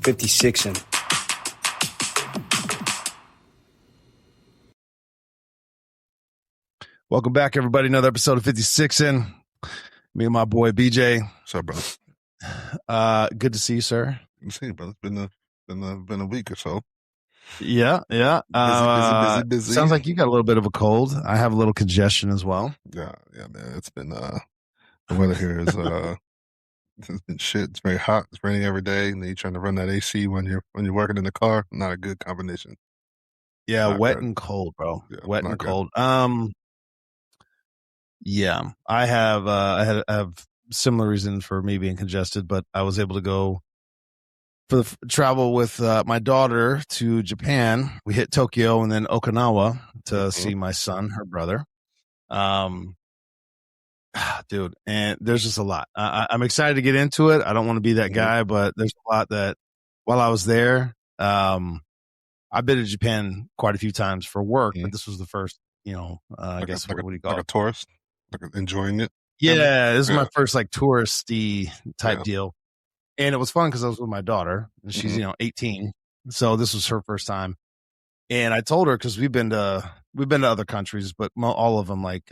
Fifty Sixin. Welcome back, everybody. Another episode of 56in. Me and my boy BJ. What's up, brother? Good to see you, sir. Good to see you, brother. It's been a week or so. Yeah. Busy. Sounds like you got a little bit of a cold. I have a little congestion as well. Yeah, man. It's been the weather here is it's been shit. It's very hot. It's raining every day, and then you're trying to run that AC when you're working in the car. Not a good combination. Yeah, Not wet good. and cold, bro. Yeah, Wet not and good. cold. Yeah, I have similar reasons for me being congested, but I was able to go for the travel with my daughter to Japan. We hit Tokyo and then Okinawa to see my son, her brother. Dude, and there's just a lot. I'm excited to get into it. I don't want to be that guy, but there's a lot that while I was there, I've been to Japan quite a few times for work, but this was the first, I guess what do you call like it? a tourist, enjoying it. Yeah, this is my first like touristy type Yeah. deal. And it was fun because I was with my daughter and she's, 18. So this was her first time. And I told her, because we've been to other countries, but all of them like,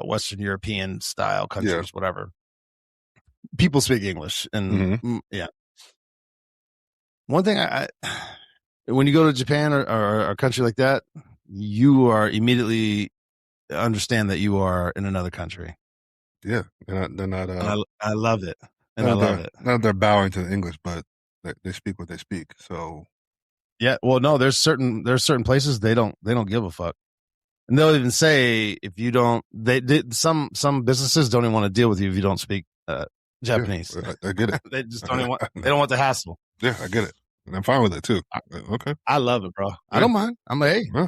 Western European style countries, whatever. People speak English. And yeah. One thing when you go to Japan or a country like that, you are immediately understand that you are in another country. Yeah, they're not. I love it, and I love it. Not that they're bowing to the English, but they speak what they speak. So yeah, well, no, there's certain places they don't give a fuck, and they'll even say if you don't, some businesses don't even want to deal with you if you don't speak Japanese. Yeah, I get it. They just don't even they don't want the hassle. Yeah, I get it, and I'm fine with it too. Okay, I love it, bro. Yeah. I don't mind. I'm like, hey, Yeah.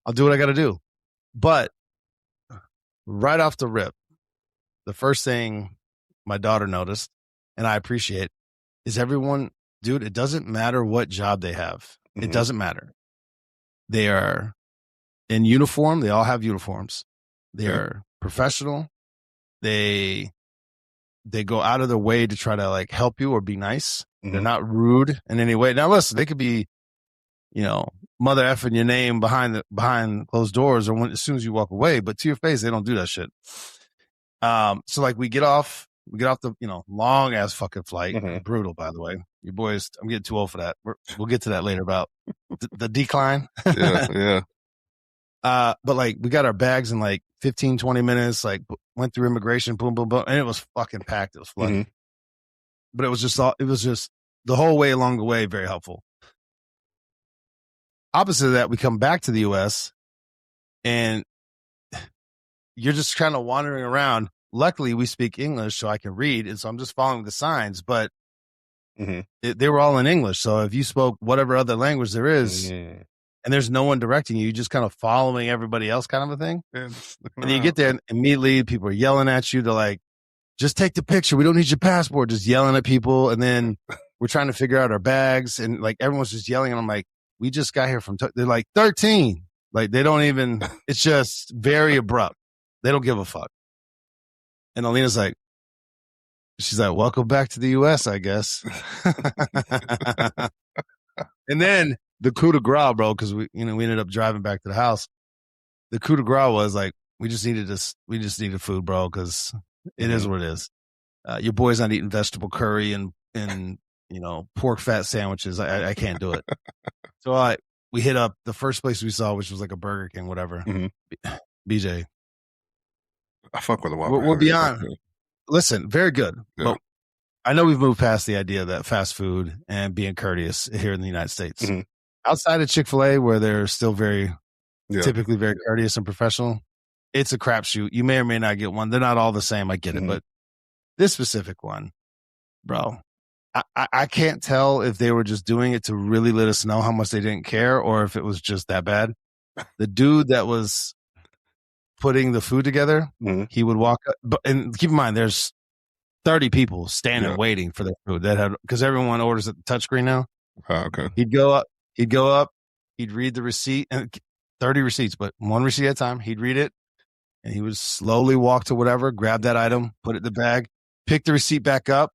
I'll do what I got to do. But right off the rip, the first thing my daughter noticed, and I appreciate, is everyone, dude, it doesn't matter what job they have. It doesn't matter. They are in uniform. They all have uniforms. They are professional. They go out of their way to try to like help you or be nice. They're not rude in any way. Now, listen, they could be, mother effing your name behind closed doors or as soon as you walk away, but to your face, they don't do that shit. So like we get off the, long ass fucking flight. Brutal, by the way. You boys, I'm getting too old for that. We'll get to that later about the decline. yeah. But like we got our bags in like 15, 20 minutes, like went through immigration, boom, boom, boom. And it was fucking packed. It was flooded. But it was just the whole way along the way, very helpful. Opposite of that, we come back to the U.S. and you're just kind of wandering around. Luckily, we speak English, so I can read, and so I'm just following the signs. But they were all in English, so if you spoke whatever other language there is, and there's no one directing you, you're just kind of following everybody else, kind of a thing. Yeah, and then you get there, and immediately people are yelling at you to like, just take the picture. We don't need your passport. Just yelling at people, and then we're trying to figure out our bags, and like everyone's just yelling, and I'm like, we just got here from. They're like 13. Like they don't even. It's just very abrupt. They don't give a fuck. And Alina's like, she's like, welcome back to the U.S., I guess. And then the coup de grace, bro, because we ended up driving back to the house. The coup de grace was like, we just needed food, bro, because it is what it is. Your boy's not eating vegetable curry and pork fat sandwiches. I can't do it. So we hit up the first place we saw, which was like a Burger King, whatever. BJ. I fuck with the Whopper. We're beyond. Listen, very good. Yeah. But I know we've moved past the idea that fast food and being courteous here in the United States. Outside of Chick-fil-A, where they're still typically very courteous and professional, it's a crapshoot. You may or may not get one. They're not all the same. I get it. But this specific one, bro, I can't tell if they were just doing it to really let us know how much they didn't care or if it was just that bad. The dude that was putting the food together, he would walk up, and keep in mind, there's 30 people standing waiting for their food because everyone orders at the touchscreen now. Okay. He'd go up, he'd read the receipt, and 30 receipts, but one receipt at a time. He'd read it, and he would slowly walk to whatever, grab that item, put it in the bag, pick the receipt back up,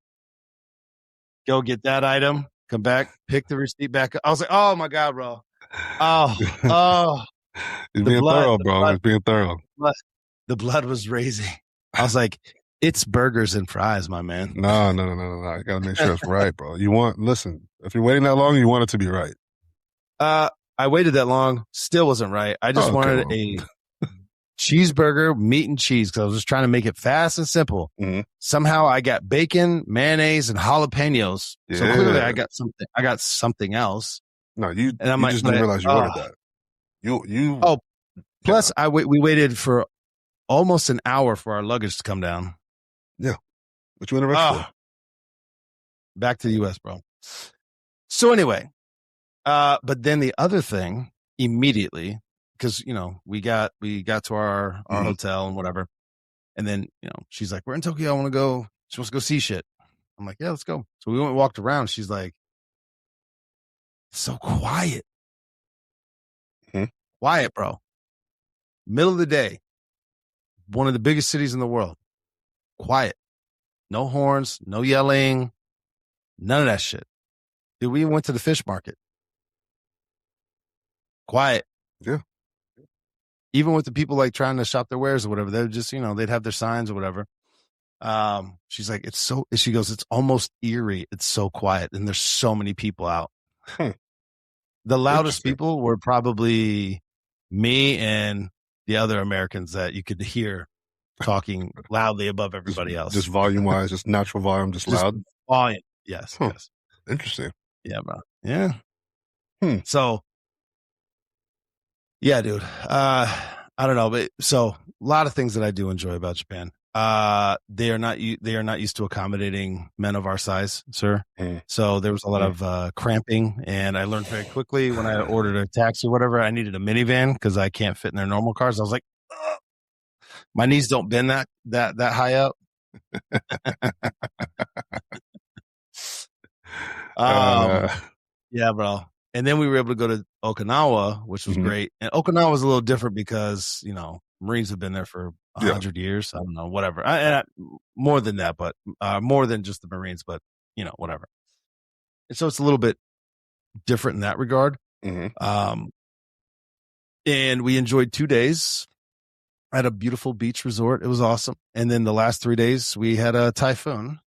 go get that item, come back, pick the receipt back up. I was like, oh my God, bro. Oh, He's being thorough, bro. He's being thorough. The blood was raising. I was like, it's burgers and fries, my man. No. You gotta make sure it's right, bro. Listen, if you're waiting that long, you want it to be right. I waited that long, still wasn't right. I just wanted a cheeseburger, meat and cheese, because I was just trying to make it fast and simple. Mm-hmm. Somehow I got bacon, mayonnaise, and jalapenos. Yeah. So clearly I got something else. No, you just didn't realize you ordered that. You. Plus we waited for almost an hour for our luggage to come down. Yeah. What you in a rush for? Back to the U.S., bro. So anyway, but then the other thing immediately, because, we got to our hotel and whatever. And then, she's like, we're in Tokyo. I want to go. She wants to go see shit. I'm like, yeah, let's go. So we went and walked around. She's like, so quiet. Mm-hmm. Quiet, bro. Middle of the day. One of the biggest cities in the world. Quiet. No horns, no yelling, none of that shit. Dude, we went to the fish market. Quiet. Yeah. Even with the people like trying to shop their wares or whatever, they're just, they'd have their signs or whatever. She's like, she goes, it's almost eerie. It's so quiet. And there's so many people out. The loudest people were probably me and the other Americans that you could hear talking loudly above everybody else. Just volume wise, just natural volume, just loud. Volume. Yes. Yes. Interesting. Yeah, bro. Yeah. So, yeah, dude. I don't know, but so a lot of things that I do enjoy about Japan. They are not used to accommodating men of our size, sir. So there was a lot of cramping, and I learned very quickly when I ordered a taxi or whatever, I needed a minivan because I can't fit in their normal cars. I was like, ugh. My knees don't bend that high up. Yeah, bro. And then we were able to go to Okinawa, which was great. And Okinawa was a little different because, Marines have been there for 100 years. I don't know, whatever. More than that, but more than just the Marines, but, whatever. And so it's a little bit different in that regard. And we enjoyed 2 days at a beautiful beach resort. It was awesome. And then the last 3 days we had a typhoon,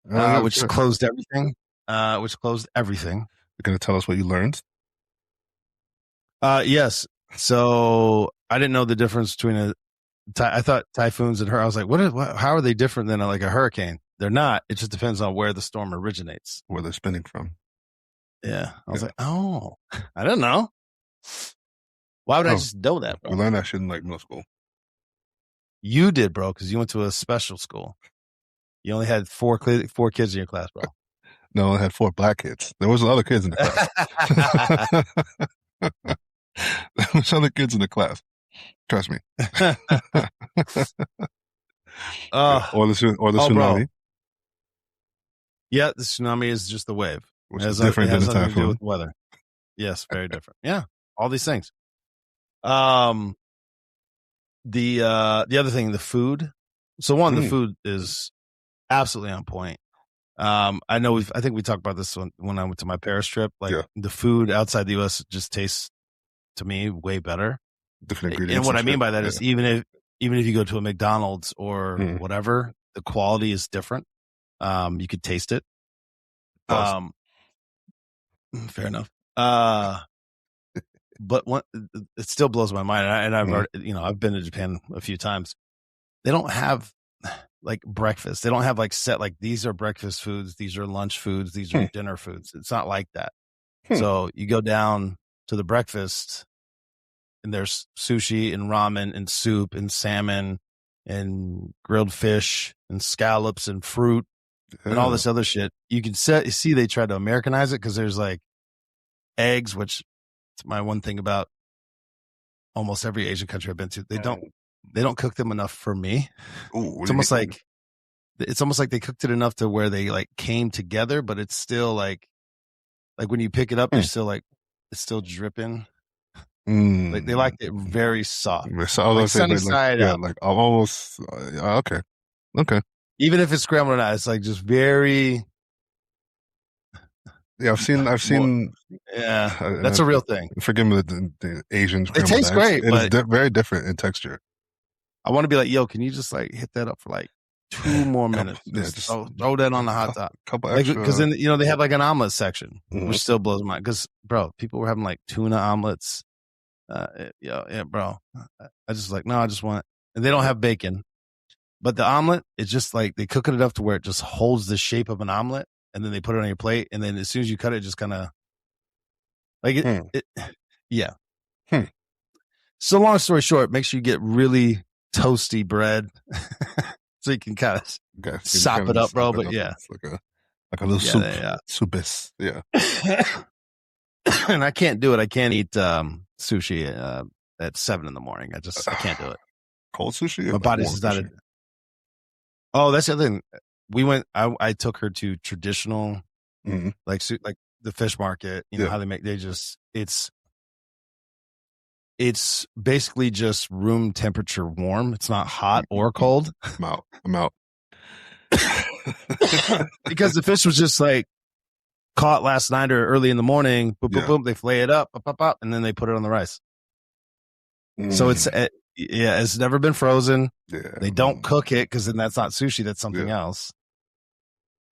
which closed everything. You're going to tell us what you learned? Yes. So I didn't know the difference between I thought typhoons and I was like, how are they different than like a hurricane? They're not. It just depends on where the storm originates. Where they're spinning from. Yeah. I was like, oh, I don't know. Why would I just know that, bro? We learned that shit in like middle school. You did, bro, because you went to a special school. You only had four kids in your class, bro. No, I had 4 black kids. There was other kids in the class. There was other kids in the class. Trust me. Or the tsunami. Bro. Yeah, the tsunami is just the wave. Which is different than the typhoon. To do with weather. Yes, very different. Yeah, all these things. The other thing, the food. So the food is absolutely on point. I know I think we talked about this when I went to my Paris trip. Like the food outside the U.S. just tastes to me way better. Different ingredients. And what I mean by that is even if you go to a McDonald's or whatever, the quality is different. You could taste it. Fair enough. But it still blows my mind. And I've already, I've been to Japan a few times. They don't have like breakfast. They don't have like set, like these are breakfast foods. These are lunch foods. These are dinner foods. It's not like that. So you go down to the breakfast and there's sushi and ramen and soup and salmon and grilled fish and scallops and fruit and all this other shit. You can see they tried to Americanize it because there's like eggs, which is my one thing about almost every Asian country I've been to. They don't cook them enough for me. Ooh, it's almost like they cooked it enough to where they like came together, but it's still like when you pick it up, you're still like it's still dripping. Like they like it very soft. Like sunny side up. Like almost okay. Even if it's scrambled or not, it's like just very Yeah, I've seen. Yeah, that's a real thing. Forgive me the Asian It scrambled tastes eggs. great, It is but very different in texture. I want to be like, yo, can you just like hit that up for like 2 more minutes? Just throw that on the hot top. Couple Like, extra. because then they have like an omelet section, Mhm. which still blows my mind. Because bro, people were having like tuna omelets. Yeah, bro. I just like no, I just want. And they don't have bacon, but the omelet is just like they cook it enough to where it just holds the shape of an omelet, and then they put it on your plate, and then as soon as you cut it, just kind of like it. Yeah. So long story short, make sure you get really toasty bread so you can kind of sop it up, bro. But yeah, it's like a little soup. Yeah. Soupis. Yeah. And I can't do it. I can't eat sushi at 7 a.m. I can't do it. Cold sushi? My body's just not. Oh, that's the other thing. We went. I took her to traditional, like the fish market. You know how they make. It's basically just room temperature warm. It's not hot or cold. I'm out. Because the fish was just like caught last night or early in the morning. Boom, boom, boom. They flay it up, and then they put it on the rice. So it's never been frozen. Yeah, they don't cook it because then that's not sushi. That's something else.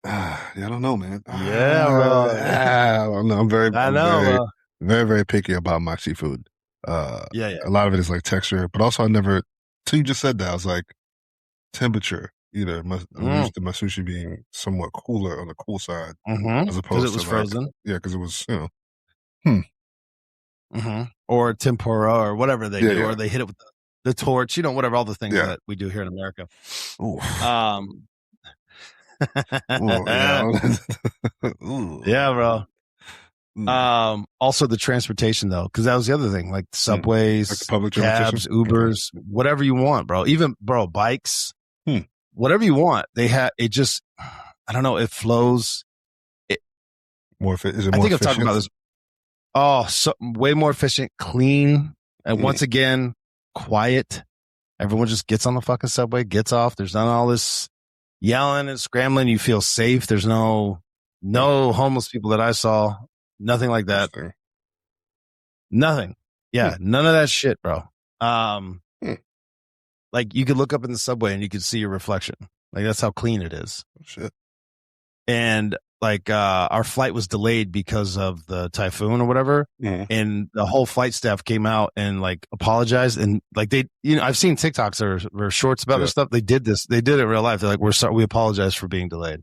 I don't know, man. Yeah, bro. I'm very, very picky about my seafood. A lot of it is like texture, but also till you just said that, I was like, temperature. Either I'm used to my sushi being somewhat cooler on the cool side, as opposed to it was frozen. Because it was, or tempura or whatever they do, or they hit it with the torch, whatever, all the things that we do here in America. Ooh. Yeah, bro. Also the transportation though, because that was the other thing, like subways, like public cabs, Ubers, whatever you want, bro. Even bikes, whatever you want. They have it. Just I don't know. It flows. More is it more I think efficient? I've talked about this. Oh, so way more efficient, clean, and once again, quiet. Everyone just gets on the fucking subway, gets off. There's not all this yelling and scrambling. You feel safe. There's no homeless people that I saw. Nothing like that. Nothing. Yeah, none of that shit, bro. Like you could look up in the subway and you could see your reflection. Like that's how clean it is. Oh, shit. And like our flight was delayed because of the typhoon or whatever, and the whole flight staff came out and like apologized, and like they, I've seen TikToks or shorts about this stuff. They did this. They did it in real life. They're like, we're sorry. We apologize for being delayed.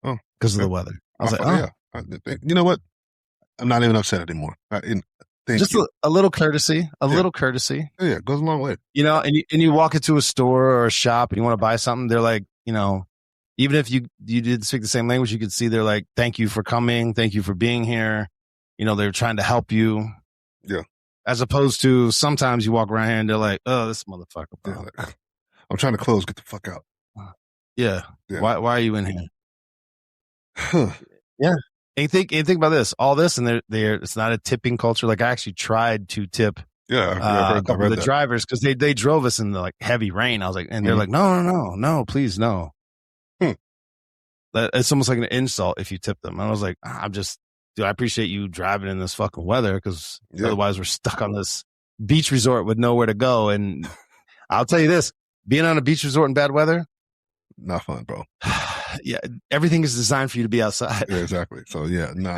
Oh, because of the weather. I was like, you know what? I'm not even upset anymore. Just a little courtesy, little courtesy. Yeah, it goes a long way. And you walk into a store or a shop and you want to buy something. They're like, even if you did speak the same language, you could see they're like, thank you for coming. Thank you for being here. They're trying to help you. Yeah. As opposed to sometimes you walk around here and they're like, oh, this motherfucker, bro. Yeah, I'm trying to close. Get the fuck out. Yeah. Why are you in here? Yeah. And think about this, all this, and it's not a tipping culture. Like I actually tried to tip a couple of the drivers because they drove us in the like heavy rain. I was like, and they're like, no, please, no. It's almost like an insult if you tip them. And I was like, I appreciate you driving in this fucking weather because otherwise we're stuck on this beach resort with nowhere to go. And I'll tell you this, being on a beach resort in bad weather, not fun, bro. Yeah, everything is designed for you to be outside. Yeah, exactly. So yeah, no.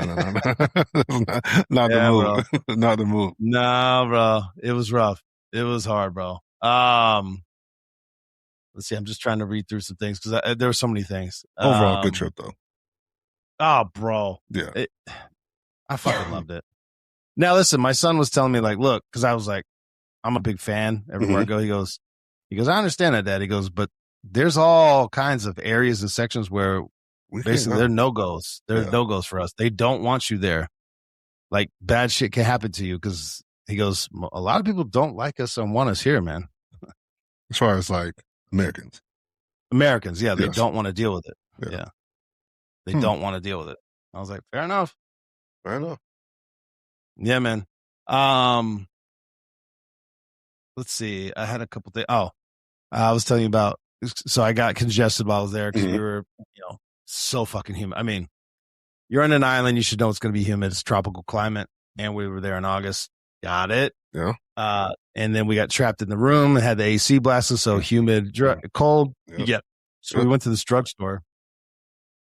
Not the move. Bro. Not the move. No, bro. It was rough. It was hard, bro. Let's see. I'm just trying to read through some things because there were so many things. Overall, good trip though. Oh, bro. Yeah. I fucking loved it. Now listen, my son was telling me like, look, because I was like, I'm a big fan. Everywhere I go, he goes, I understand that, Dad. He goes, but there's all kinds of areas and sections where basically they're no-goes. They're no-goes for us. They don't want you there. Like bad shit can happen to you because he goes, a lot of people don't like us and want us here, man. As far as like Americans, yeah, they don't want to deal with it. Yeah. They don't want to deal with it. I was like, fair enough. Yeah, man. Let's see. I had a couple things. Oh, I was telling you about, so I got congested while I was there because we were, so fucking humid. I mean, you're on an island. You should know it's going to be humid. It's tropical climate. And we were there in August. Got it. Yeah. And then we got trapped in the room and had the AC blasted. So humid, cold. Yeah. So we went to this drugstore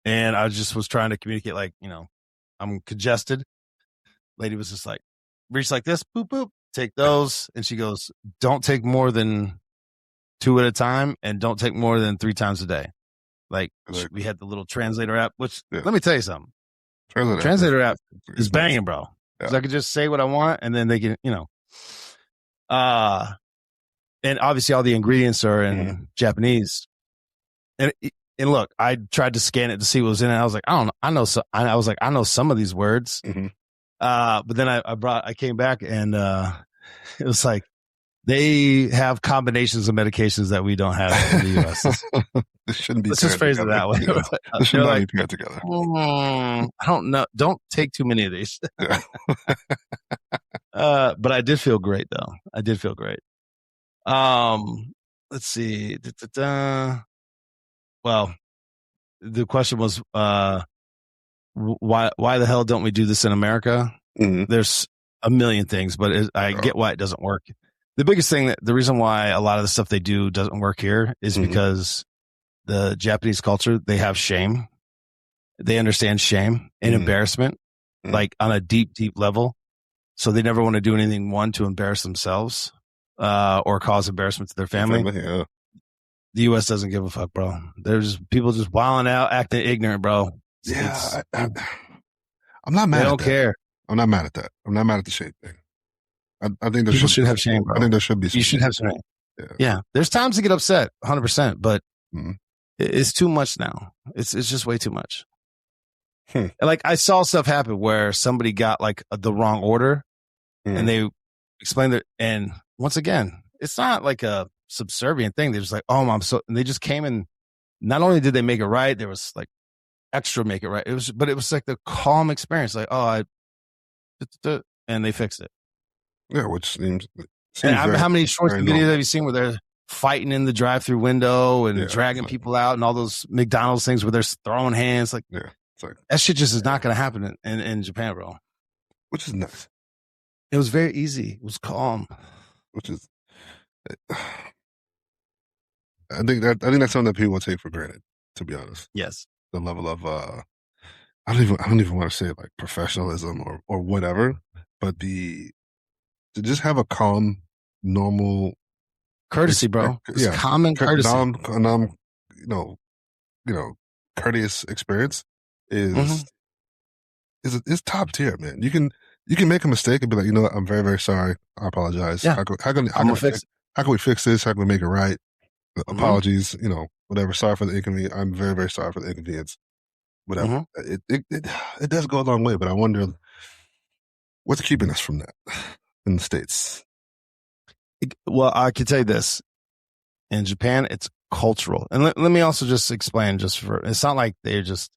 and I was trying to communicate, like, I'm congested. Lady was just like, reach like this, boop, boop, take those. And she goes, don't take more than 2 at a time and don't take more than 3 times a day. Like we had the little translator app, which let me tell you something. Translator app is banging, bro. Because I could just say what I want and then they can, and obviously all the ingredients are in Japanese. And look, I tried to scan it to see what was in it. I was like, I know some of these words. But then I came back and it was like, they have combinations of medications that we don't have in the U.S. This shouldn't be. Let's just phrase it that way. This should not be paired together. I don't know. Don't take too many of these. But I did feel great, though. I did feel great. Let's see. Well, the question was, why the hell don't we do this in America? There's a million things, but I get why it doesn't work. The biggest thing, the reason why a lot of the stuff they do doesn't work here is because the Japanese culture, they have shame. They understand shame and embarrassment, like on a deep, deep level. So they never want to do anything, one, to embarrass themselves or cause embarrassment to their family. The U.S. doesn't give a fuck, bro. There's people just wilding out, acting ignorant, bro. I'm not mad. They don't care. I'm not mad at that. I'm not mad at the shame thing. I think people should have shame, bro. I think there should be. You should have shame. Yeah. There's times to get upset, 100%, but it's too much now. It's just way too much. Like I saw stuff happen where somebody got like the wrong order, and they explained it. And once again, it's not like a subservient thing. They're just like, oh, and they just came in. Not only did they make it right, there was like extra make it right. It was like the calm experience. Like, and they fixed it. Yeah, which seems how many shorts and videos have you seen where they're fighting in the drive-through window and dragging people out and all those McDonald's things where they're throwing hands? Like, it's like that shit just is not going to happen in Japan, bro. Which is nice. It was very easy. It was calm. Which is, I think that's something that people take for granted. To be honest, yes, the level of I don't even want to say like professionalism or whatever, but to just have a calm, normal courtesy, bro. It's common courtesy. Courteous experience is top tier, man. You can make a mistake and be like, you know what, I'm very, very sorry. I apologize. Yeah. How can we fix this? How can we make it right? Apologies, whatever. Sorry for the inconvenience. I'm very, very sorry for the inconvenience. Whatever. It does go a long way, but I wonder what's keeping us from that in the States. Well, I can tell you this. In Japan, it's cultural. And let me also just explain, it's not like they're just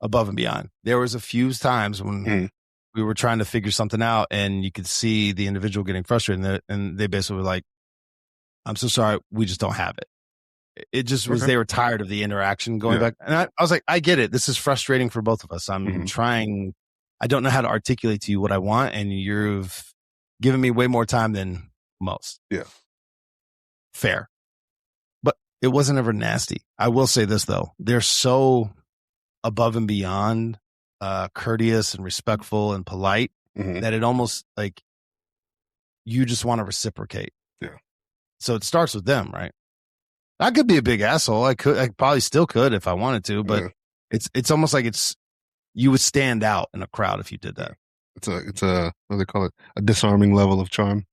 above and beyond. There was a few times when we were trying to figure something out and you could see the individual getting frustrated and they basically were like, I'm so sorry, we just don't have it. It just was, they were tired of the interaction going back. And I was like, I get it. This is frustrating for both of us. I'm trying, I don't know how to articulate to you what I want. And you've given me way more time than most. Yeah. Fair. But it wasn't ever nasty. I will say this though. They're so above and beyond courteous and respectful and polite that it almost like you just want to reciprocate. Yeah. So it starts with them, right? I could be a big asshole. I probably still could if I wanted to, but it's almost like you would stand out in a crowd if you did that. It's a what do they call it? A disarming level of charm.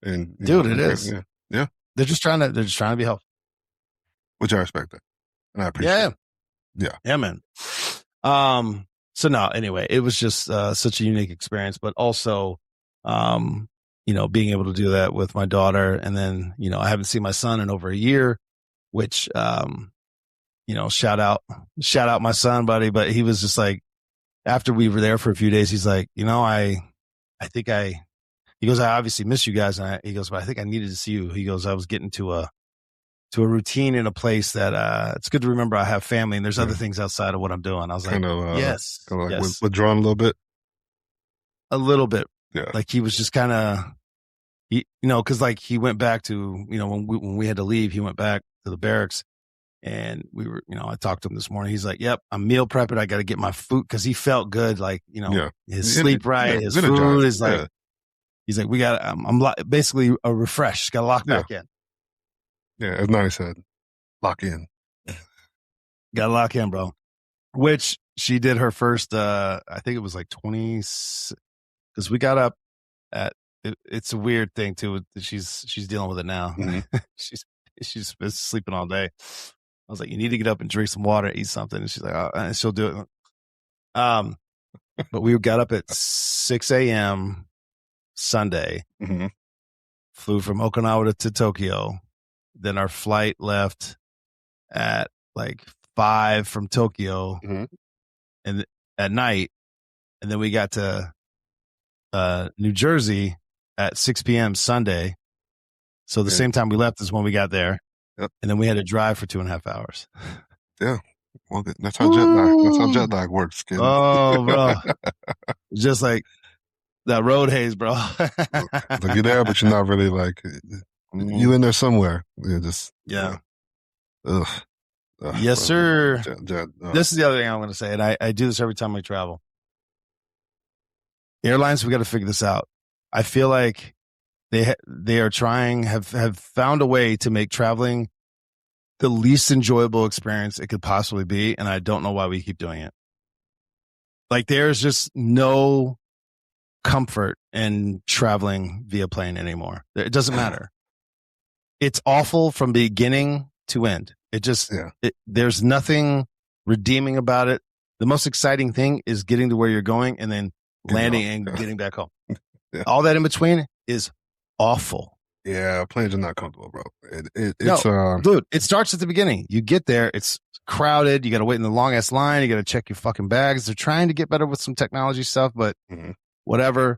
And dude, it is. Yeah. They're just trying to be helpful. Which I respect that. And I appreciate it. Yeah, man. So no, anyway, it was just such a unique experience, but also being able to do that with my daughter, and then, I haven't seen my son in over a year, which shout out my son, buddy, but he was just like, after we were there for a few days, he's like, he goes, I obviously miss you guys. And he goes, but I think I needed to see you. He goes, I was getting to a to a routine in a place that it's good to remember I have family and there's other things outside of what I'm doing. I was like, yes. Kind of like withdrawn a little bit? A little bit. Yeah. Like he was just kind of, because like he went back to, when we had to leave, he went back to the barracks and we were, I talked to him this morning. He's like, yep, I'm meal prepping. I got to get my food because he felt good. Like, his sleep right, his food is like, he's like, I'm basically a refresh. Got to lock back in. Yeah, as Nani said, lock in. Got to lock in, bro. Which she did her first, I think it was like 20, because we got up at, it's a weird thing too. She's dealing with it now. Mm-hmm. she's been sleeping all day. I was like, you need to get up and drink some water, eat something. And she's like, oh, and she'll do it. But we got up at 6 a.m. Sunday, mm-hmm. flew from Okinawa to Tokyo. Then our flight left at like 5 from Tokyo and at night. And then we got to New Jersey at 6 p.m. Sunday. So the same time we left is when we got there. Yep. And then we had to drive for 2.5 hours. Yeah. Well, that's how jet lag works, kid. Oh, bro. Just like that road haze, bro. Like you're there, but you're not really like, you in there somewhere. You're just, ugh. Yes, sir. Jet, This is the other thing I'm going to say, and I do this every time I travel. Airlines, we got to figure this out. I feel like they are trying, have found a way to make traveling the least enjoyable experience it could possibly be, and I don't know why we keep doing it. Like there's just no comfort in traveling via plane anymore. It doesn't matter. It's awful from beginning to end. It just there's nothing redeeming about it. The most exciting thing is getting to where you're going and then landing and getting back home. All that in between is awful. Yeah, planes are not comfortable, bro. Dude, it starts at the beginning. You get there, it's crowded. You got to wait in the long ass line. You got to check your fucking bags. They're trying to get better with some technology stuff, but whatever.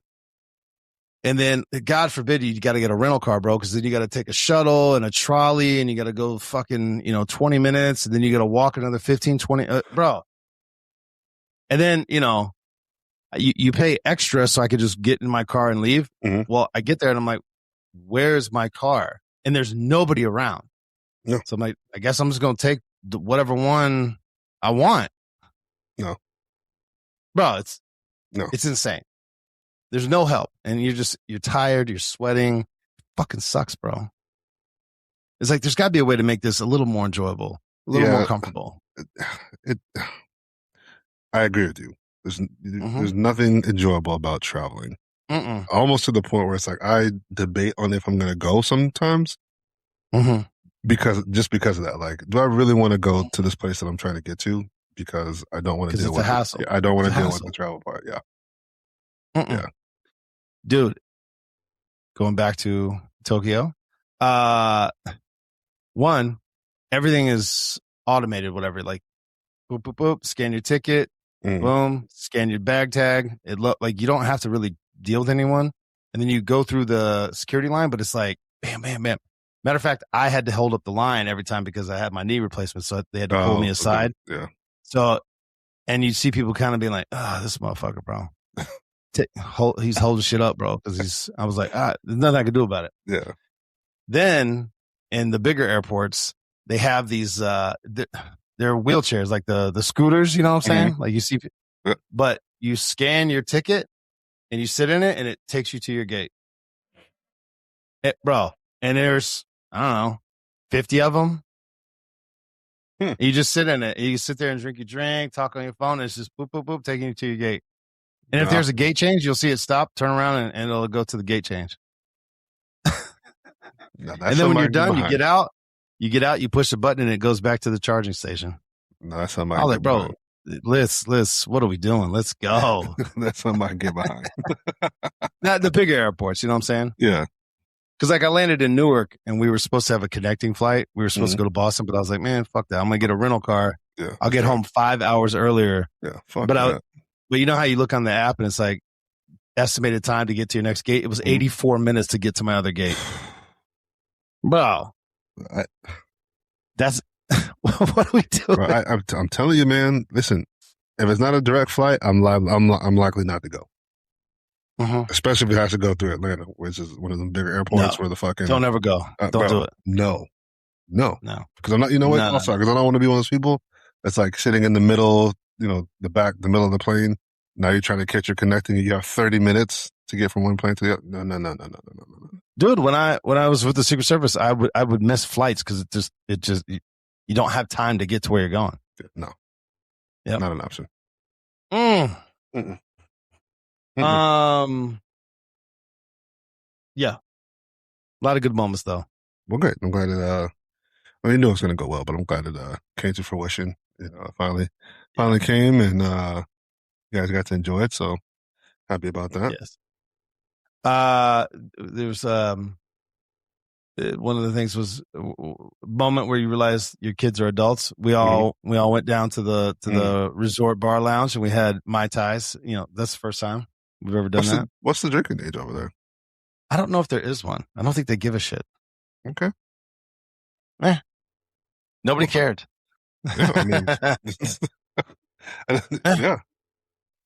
And then, God forbid, you got to get a rental car, bro, because then you got to take a shuttle and a trolley and you got to go fucking, 20 minutes and then you got to walk another 15, 20, bro. And then, you pay extra so I could just get in my car and leave. Well, I get there and I'm like, where's my car? And there's nobody around. No. So I'm like, I guess I'm just going to take whatever one I want. No. Bro, it's insane. There's no help. And you're tired. You're sweating. It fucking sucks, bro. It's like, there's got to be a way to make this a little more enjoyable, a little more comfortable. I agree with you. There's nothing enjoyable about traveling. Almost to the point where it's like I debate on if I'm going to go sometimes because of that. Like, do I really want to go to this place that I'm trying to get to? Because I don't want to deal with the hassle. I don't want to deal with the travel part. Yeah. Yeah. Dude, going back to Tokyo. One, everything is automated, whatever. Like, boop, boop, boop, scan your ticket. Boom, scan your bag tag. Like you don't have to really deal with anyone. And then you go through the security line, but it's like, bam, bam, bam. Matter of fact, I had to hold up the line every time because I had my knee replacement. So they had to pull me aside. Okay. Yeah. So, and you see people kind of being like, this motherfucker, bro. He's holding shit up, bro. Because I was like, there's nothing I can do about it. Yeah. Then in the bigger airports, they have these, they're wheelchairs, like the scooters, you know what I'm saying? Like you see, but you scan your ticket and you sit in it and it takes you to your gate. Bro, and there's, I don't know, 50 of them. You just sit in it. You sit there and drink your drink, talk on your phone, and it's just boop, boop, boop, taking you to your gate. And if there's a gate change, you'll see it stop, turn around, and it'll go to the gate change. And then when you're done, you get out, you push the button, and it goes back to the charging station. No, that's something I was like, bro, Liz, what are we doing? Let's go. That's something I get behind. Not the bigger airports, you know what I'm saying? Yeah. Because like I landed in Newark, and we were supposed to have a connecting flight. We were supposed to go to Boston, but I was like, man, fuck that. I'm going to get a rental car. Yeah. I'll get home 5 hours earlier. Yeah, fuck that. But you know how you look on the app, and it's like estimated time to get to your next gate? It was 84 minutes to get to my other gate. Bro. That's what do we do? Bro, I'm telling you, man. Listen, if it's not a direct flight, I'm likely not to go. Especially if it has to go through Atlanta, which is one of the bigger airports where the fucking don't ever go. Don't do it. No. Because I'm not. You know what? Also, because I don't want to be one of those people that's like sitting in the middle. You know, the middle of the plane. Now you're trying to catch your connecting. You have 30 minutes to get from one plane to the other. No. Dude, when I was with the Secret Service, I would miss flights because it just you don't have time to get to where you're going. No, yep. Not an option. Yeah, a lot of good moments though. Well, great. I'm glad that I knew it was going to go well, but I'm glad it came to fruition. You know, finally came, and you guys got to enjoy it. So happy about that. Yes. There's one of the things was a moment where you realize your kids are adults. We all went down to the resort bar lounge and we had Mai Tais. You know, that's the first time we've ever done that. What's the drinking age over there? I don't know if there is one. I don't think they give a shit. Okay. Nobody cared. Yeah, I mean,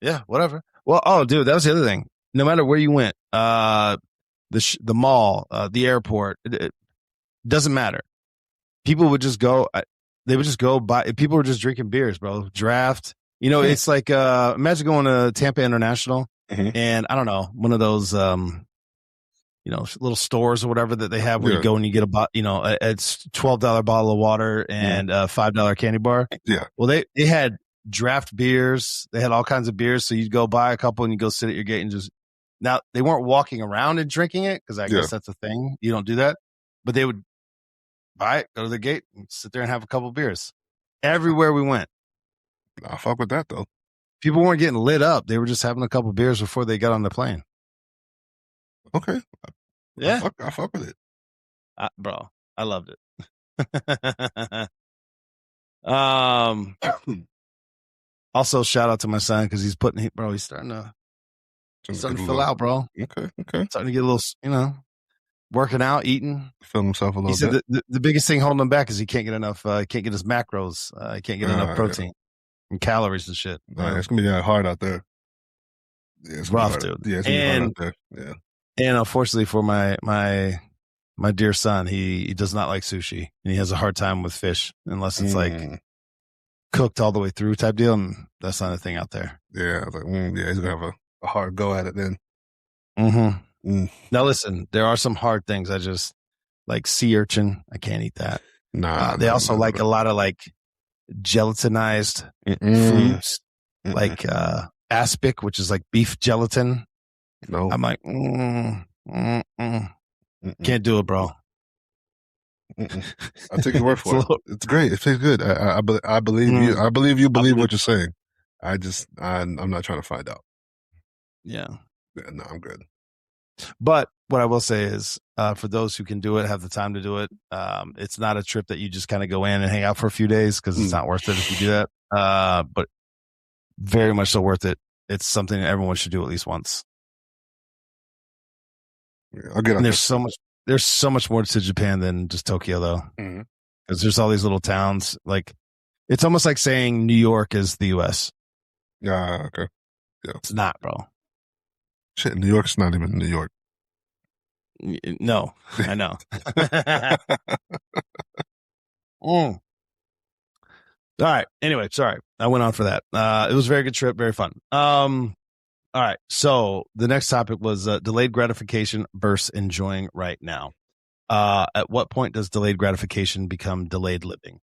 yeah, whatever. Well, dude, that was the other thing. No matter where you went, the mall, the airport, it doesn't matter. People would just go. They would just go buy. People were just drinking beers, bro. Draft. You know, it's like imagine going to Tampa International and I don't know, one of those little stores or whatever that they have where you go and you get it's $12 bottle of water and a $5 candy bar. Yeah. Well, they had draft beers. They had all kinds of beers. So you'd go buy a couple and you go sit at your gate and just. Now, they weren't walking around and drinking it because I guess that's a thing. You don't do that. But they would buy it, go to the gate, and sit there and have a couple beers. Everywhere we went. I'll fuck with that, though. People weren't getting lit up. They were just having a couple beers before they got on the plane. Okay. Yeah. I fuck with it. Bro, I loved it. Also, shout out to my son because he's starting to fill out, bro. Okay. Starting to get a little, working out, eating. Fill himself a little bit. He said the biggest thing holding him back is he can't get enough, can't get his macros. He can't get enough protein and calories and shit. It's going to be hard out there. Yeah, it's rough, dude. Yeah, it's going to be hard out there. Yeah. And unfortunately for my dear son, he does not like sushi. And he has a hard time with fish unless it's like cooked all the way through type deal. And that's not a thing out there. Yeah, I was like, he's going to have a hard go at it then. Now listen, there are some hard things. I just like sea urchin. I can't eat that. They also like a lot of like gelatinized foods, like aspic, which is like beef gelatin. No, I'm like, can't do it, bro. I'll take your word for it. It's great. It tastes good. I believe you. I believe you believe what you're saying. I'm not trying to find out. Yeah. No, I'm good. But what I will say is, for those who can do it, have the time to do it, it's not a trip that you just kind of go in and hang out for a few days because it's not worth it if you do that. But very much so worth it. It's something that everyone should do at least once. Yeah, I'll get on. There's so much more to Japan than just Tokyo, though, because there's all these little towns. Like, it's almost like saying New York is the U.S. Yeah. Okay. Yeah. It's not, bro. Shit, New York's not even New York. No, I know. All right. Anyway, sorry. I went on for that. It was a very good trip. Very fun. All right. So the next topic was delayed gratification versus enjoying right now. At what point does delayed gratification become delayed living?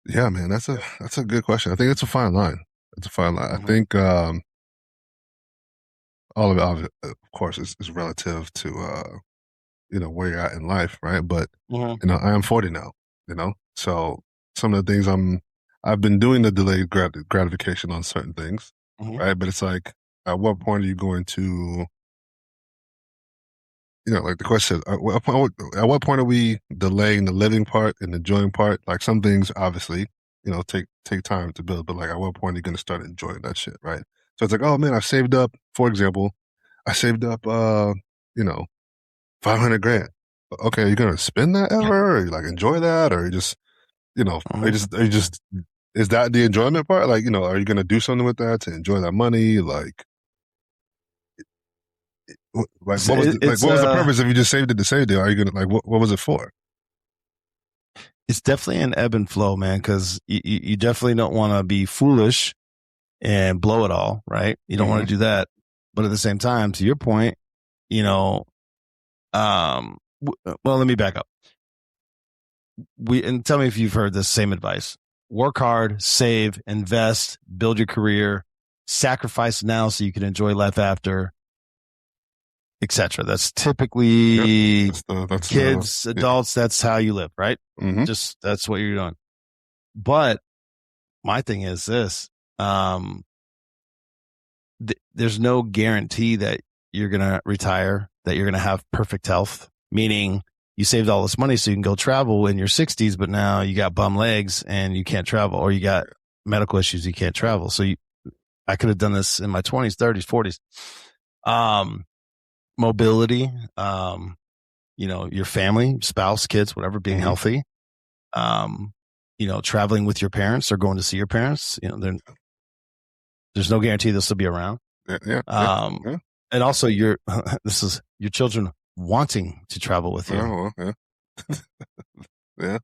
Yeah, man, that's a good question. I think it's a fine line. I think all of it, of course, is relative to where you're at in life, right? But I am 40 now, so some of the things I've been doing the delayed gratification on certain things, right? But it's like, at what point are you going to, like the question, at what point are we delaying the living part and the enjoying part? Like some things, obviously, take time to build, but like at what point are you going to start enjoying that shit, right? So it's like, oh man, I've saved up, for example, $500,000. Okay, are you going to spend that ever? Or you like enjoy that? Or you just, are you just, is that the enjoyment part? Like, are you going to do something with that to enjoy that money? Like what was the purpose if you just saved it to save it? Are you going to, like, what was it for? It's definitely an ebb and flow, man, because you definitely don't want to be foolish and blow it all, right? You don't want to do that. But at the same time, to your point, well, let me back up. And tell me if you've heard this same advice. Work hard, save, invest, build your career, sacrifice now so you can enjoy life after, etc. That's typically kids, adults. That's how you live, right? Just that's what you're doing. But my thing is this: there's no guarantee that you're gonna retire, that you're gonna have perfect health. Meaning, you saved all this money so you can go travel in your 60s, but now you got bum legs and you can't travel, or you got medical issues, you can't travel. So I could have done this in my 20s, 30s, 40s. Mobility, your family, spouse, kids, whatever, being healthy, traveling with your parents or going to see your parents, there's no guarantee they'll still be around. And also your children wanting to travel with you. Oh, yeah.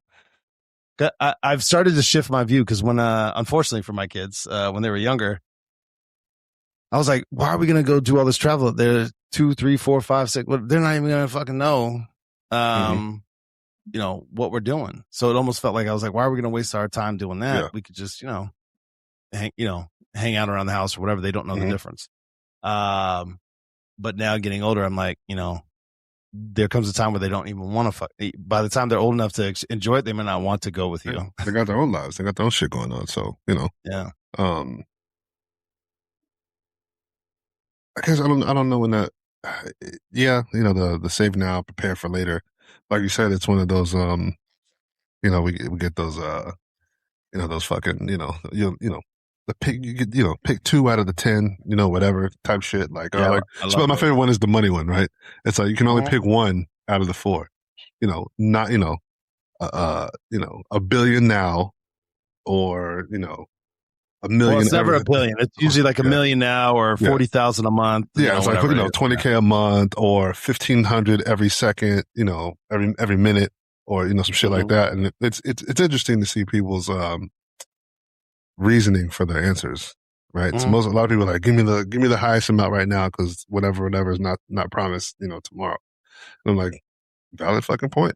I've started to shift my view because when, unfortunately for my kids, when they were younger, I was like, why are we going to go do all this travel? They're 2, 3, 4, 5, 6. They're not even going to fucking know, what we're doing. So it almost felt like I was like, why are we going to waste our time doing that? Yeah. We could just, hang out around the house or whatever. They don't know the difference. But now getting older, I'm like, there comes a time where they don't even want to fuck. By the time they're old enough to enjoy it, they may not want to go with you. They got their own lives. They got their own shit going on. So, yeah. I guess I don't know when that. The save now, prepare for later. Like you said, it's one of those. We get those. Those fucking. The pick. You get. Pick 2 out of the 10. Whatever type shit. Like, so my favorite one is the money one, right? It's like you can only pick 1 out of the 4. Not $1 billion now, or $1 million. Well, it's never $1 billion. It's usually like $1 million now, or 40,000 a month. Yeah, it's like $20K a month, or 1,500 every second. Every minute, or some shit like that. And it's interesting to see people's reasoning for their answers. Right. So a lot of people are like, give me the highest amount right now, because whatever is not promised. Tomorrow. And I'm like, valid fucking point.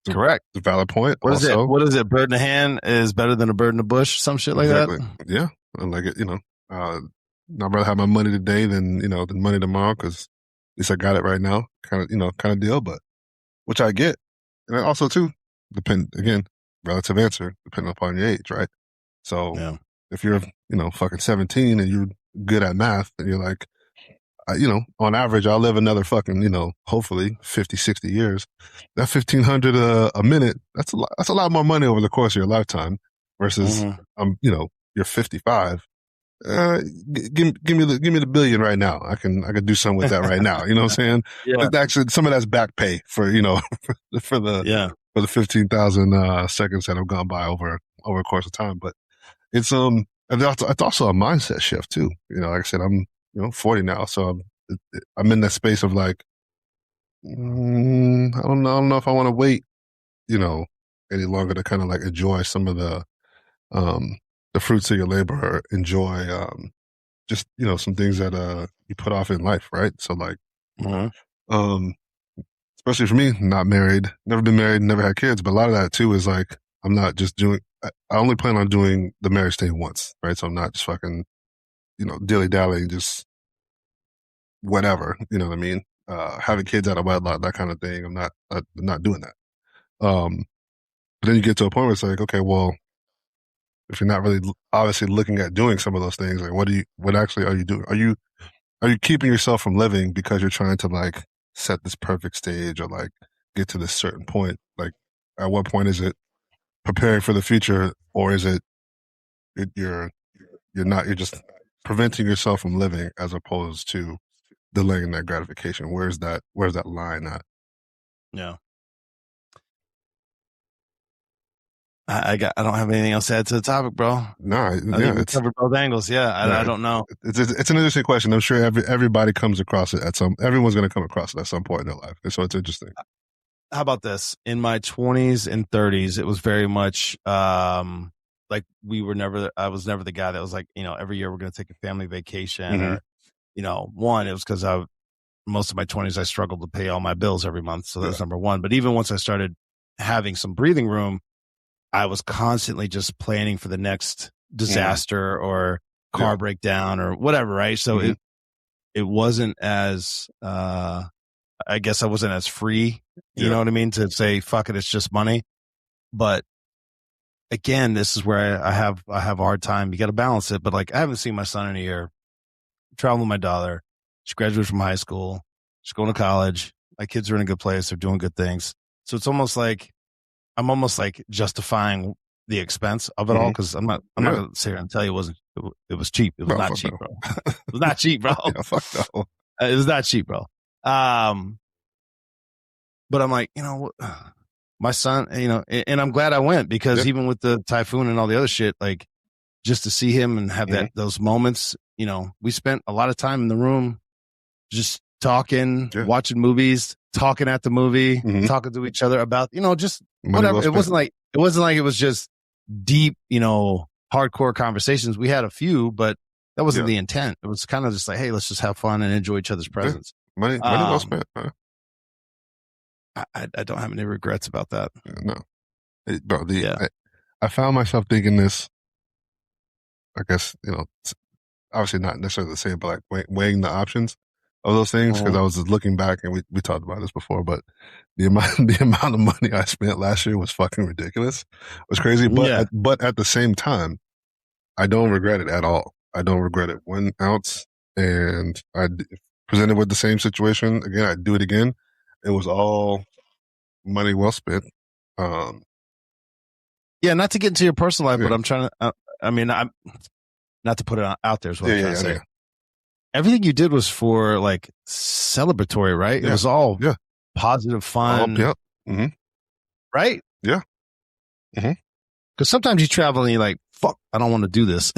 Correct. The valid point. What is it? Bird in the hand is better than a bird in the bush. Some shit like that. Yeah. I'm like, I'd rather have my money today than money tomorrow, because at least I got it right now, kind of deal. But which I get, and also too relative answer depending upon your age, right? So if you're fucking 17 and you're good at math, and you're like, on average, I'll live another fucking, hopefully 50, 60 years. That $1,500 a minute, that's a lot more money over the course of your lifetime versus, you're 55. Give me the $1 billion right now. I can do something with that right now. You know what I'm saying? Yeah. Like, actually, some of that's back pay for, for the 15,000 seconds that have gone by over a course of time. But it's also a mindset shift too. Like I said, I'm 40 now, so I'm in that space of like, I don't know if I want to wait, any longer to kind of like enjoy some of the fruits of your labor, or enjoy just some things that you put off in life, right? So like, especially for me, not married, never been married, never had kids, but a lot of that too is like, I'm not just doing. I only plan on doing the marriage thing once, right? So I'm not just fucking, dilly-dallying, just whatever, you know what I mean? Having kids out of wedlock, that kind of thing. I'm not doing that. But then you get to a point where it's like, okay, well, if you're not really obviously looking at doing some of those things, like what actually are you doing? Are you keeping yourself from living because you're trying to like set this perfect stage, or like get to this certain point? Like, at what point is it preparing for the future, or is it you're just preventing yourself from living, as opposed to delaying that gratification? Where's that line at? Yeah. I don't have anything else to add to the topic, bro. No, yeah, it's covered both angles. Yeah, I don't know. It's an interesting question. I'm sure everybody comes across it everyone's going to come across it at some point in their life. So it's interesting. How about this? In my 20s and 30s, it was very much like I was never the guy that was like, every year we're going to take a family vacation or, one, it was because most of my 20s, I struggled to pay all my bills every month. So that's number one. But even once I started having some breathing room, I was constantly just planning for the next disaster or car breakdown or whatever. Right. So it wasn't as, I guess I wasn't as free, you know what I mean? To say, fuck it, it's just money. But again, this is where I have a hard time. You got to balance it. But like, I haven't seen my son in a year. Traveling with my daughter. She graduated from high school. She's going to college. My kids are in a good place. They're doing good things. So it's almost like, I'm almost like justifying the expense of it all. Cause I'm not going to sit here and tell you it was cheap. It was not cheap, bro. It was not cheap, bro. Fuck no. It was not cheap, bro. But I'm like, my son, and I'm glad I went because even with the typhoon and all the other shit, like just to see him and have those moments, we spent a lot of time in the room just talking, watching movies, talking at the movie, talking to each other about, just whatever. It wasn't like it was just deep, hardcore conversations. We had a few, but that wasn't the intent. It was kind of just like, hey, let's just have fun and enjoy each other's presence. Money well spent. I don't have any regrets about that. No, bro. I found myself thinking this. I guess obviously not necessarily the same, but like weighing the options of those things because I was just looking back and we talked about this before, but the amount of money I spent last year was fucking ridiculous. It was crazy, but at the same time, I don't regret it at all. I don't regret it 1 ounce, and I presented with the same situation again. I'd do it again. It was all money well spent. Not to get into your personal life, but I'm trying to. I'm not to put it out there is what I'm trying to say. Everything you did was for like celebratory, right? It was all positive, fun. Right? Yeah. Because sometimes you travel and you're like, fuck, I don't want to do this.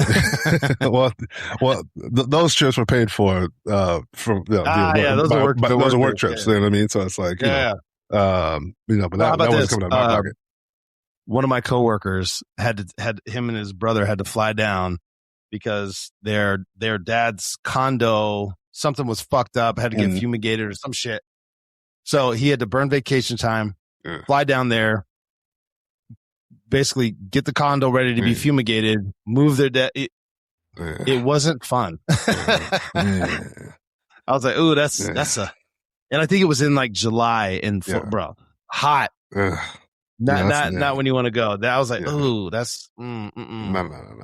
Those trips were paid for those are work trips. You know what I mean? So it's like, but that was coming out of my pocket. One of my coworkers had him and his brother had to fly down because their dad's condo, something was fucked up, had to get fumigated or some shit. So he had to burn vacation time, fly down there, basically get the condo ready to be fumigated, move their dad. It wasn't fun. I was like, ooh, that's and I think it was in like July bro, hot. Not when you want to go. I was like, ooh, that's no.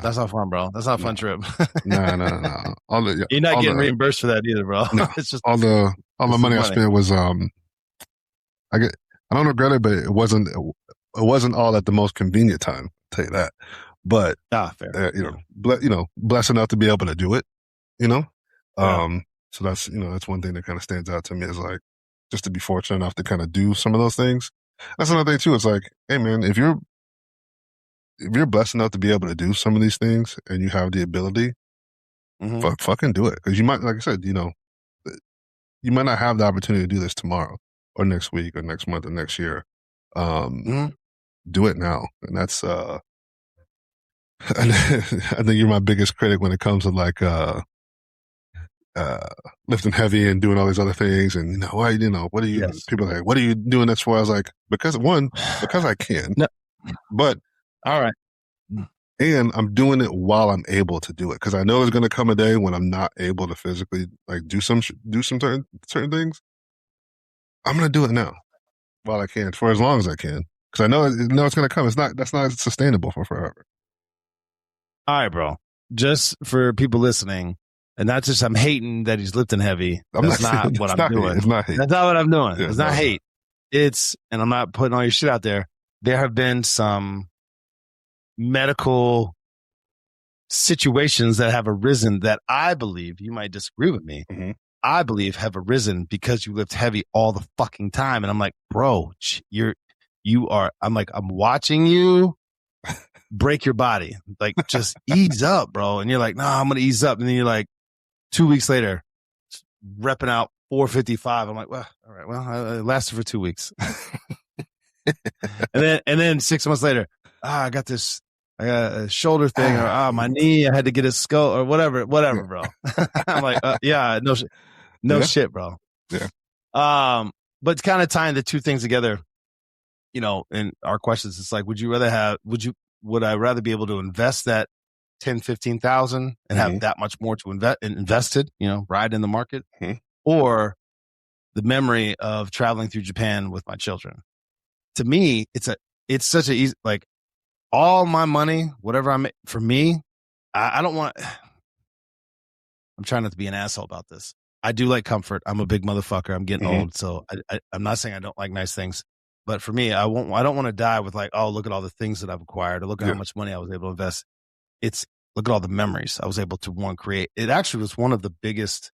That's not fun, bro. That's not a fun trip. No. You're not getting reimbursed for that either, bro. No. It's just all the money I spent was I don't regret it, but it wasn't all at the most convenient time. I'll tell you that. But fair. Blessed enough to be able to do it. So that's that's one thing that kind of stands out to me is like just to be fortunate enough to kind of do some of those things. That's another thing too. It's like, hey man, if you're blessed enough to be able to do some of these things and you have the ability, fucking do it. Because you might, like I said, you might not have the opportunity to do this tomorrow or next week or next month or next year. Do it now. And that's, I think you're my biggest critic when it comes to like, lifting heavy and doing all these other things. And, why, what are you, people are like, what are you doing this for? I was like, because I can, but all right. And I'm doing it while I'm able to do it. Cause I know there's going to come a day when I'm not able to physically like do some certain things. I'm going to do it now while I can for as long as I can. Cause I know it's going to come. That's not sustainable for forever. All right, bro. Just for people listening, and not just I'm hating that he's lifting heavy. That's not what I'm doing. It's not hate. That's not what I'm doing. It's not hate. And I'm not putting all your shit out there. There have been some medical situations that have arisen that I believe, you might disagree with me, I believe have arisen because you lift heavy all the fucking time. And I'm like, bro, I'm watching you. break your body. Like, just ease up, bro. And you're like, nah, I'm going to ease up. And then you're like, 2 weeks later, repping out 455. I'm like, well, all right, well, it lasted for 2 weeks. and then 6 months later, I got a shoulder thing, or my knee, I had to get a skull, or whatever, bro. I'm like, yeah, no shit, bro. Yeah. But kind of tying the two things together, you know, in our questions, it's like, would I rather be able to invest that 10, 15,000 and have that much more to invested, you know, ride in the market, or the memory of traveling through Japan with my children? To me, it's such a easy, like, all my money, whatever I make, for me, I don't want, I'm trying not to be an asshole about this. I do like comfort. I'm a big motherfucker. I'm getting old. So I'm not saying I don't like nice things, but for me, I don't want to die with like, oh, look at all the things that I've acquired, or look at how much money I was able to invest. It's, look at all the memories I was able to create. It actually was one of the biggest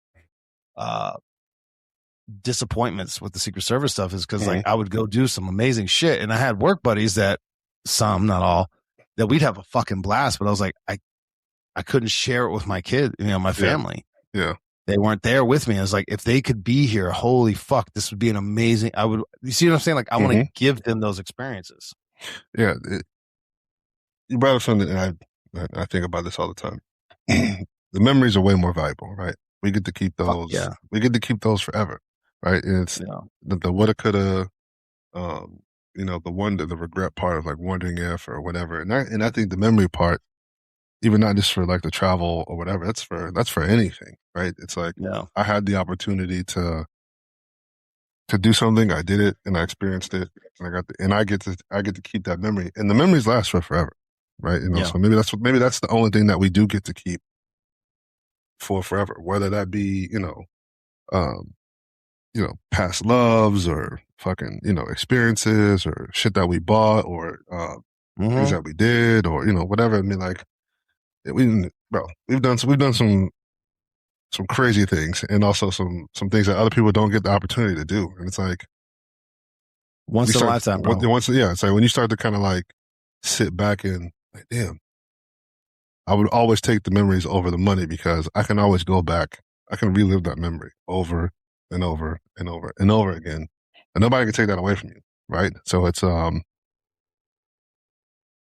disappointments with the Secret Service stuff, is because like I would go do some amazing shit, and I had work buddies that, some, not all, that we'd have a fucking blast, but I was like, I couldn't share it with my kid, you know, my family. Yeah. They weren't there with me. I was like, if they could be here, holy fuck, this would be an amazing, you see what I'm saying? Like, I want to give them those experiences. Yeah. You brought up something, and I think about this all the time. The memories are way more valuable, right? We get to keep those. Yeah. We get to keep those forever, right? And it's the woulda, coulda, you know, the regret part of like wondering if or whatever. And I think the memory part, even not just for like the travel or whatever, that's for anything, right? It's like, I had the opportunity to do something, I did it, and I experienced it, and I get to keep that memory, and the memories last forever, right? You know, so maybe that's the only thing that we do get to keep for forever, whether that be, you know, past loves, or fucking, you know, experiences, or shit that we bought, or things that we did, or, you know, whatever. I mean, like, we've done some crazy things, and also some things that other people don't get the opportunity to do. And it's like, once in a lifetime, bro. It's like when you start to kind of like sit back and like, damn, I would always take the memories over the money, because I can always go back. I can relive that memory over and over and over and over again, and nobody can take that away from you, right? So it's So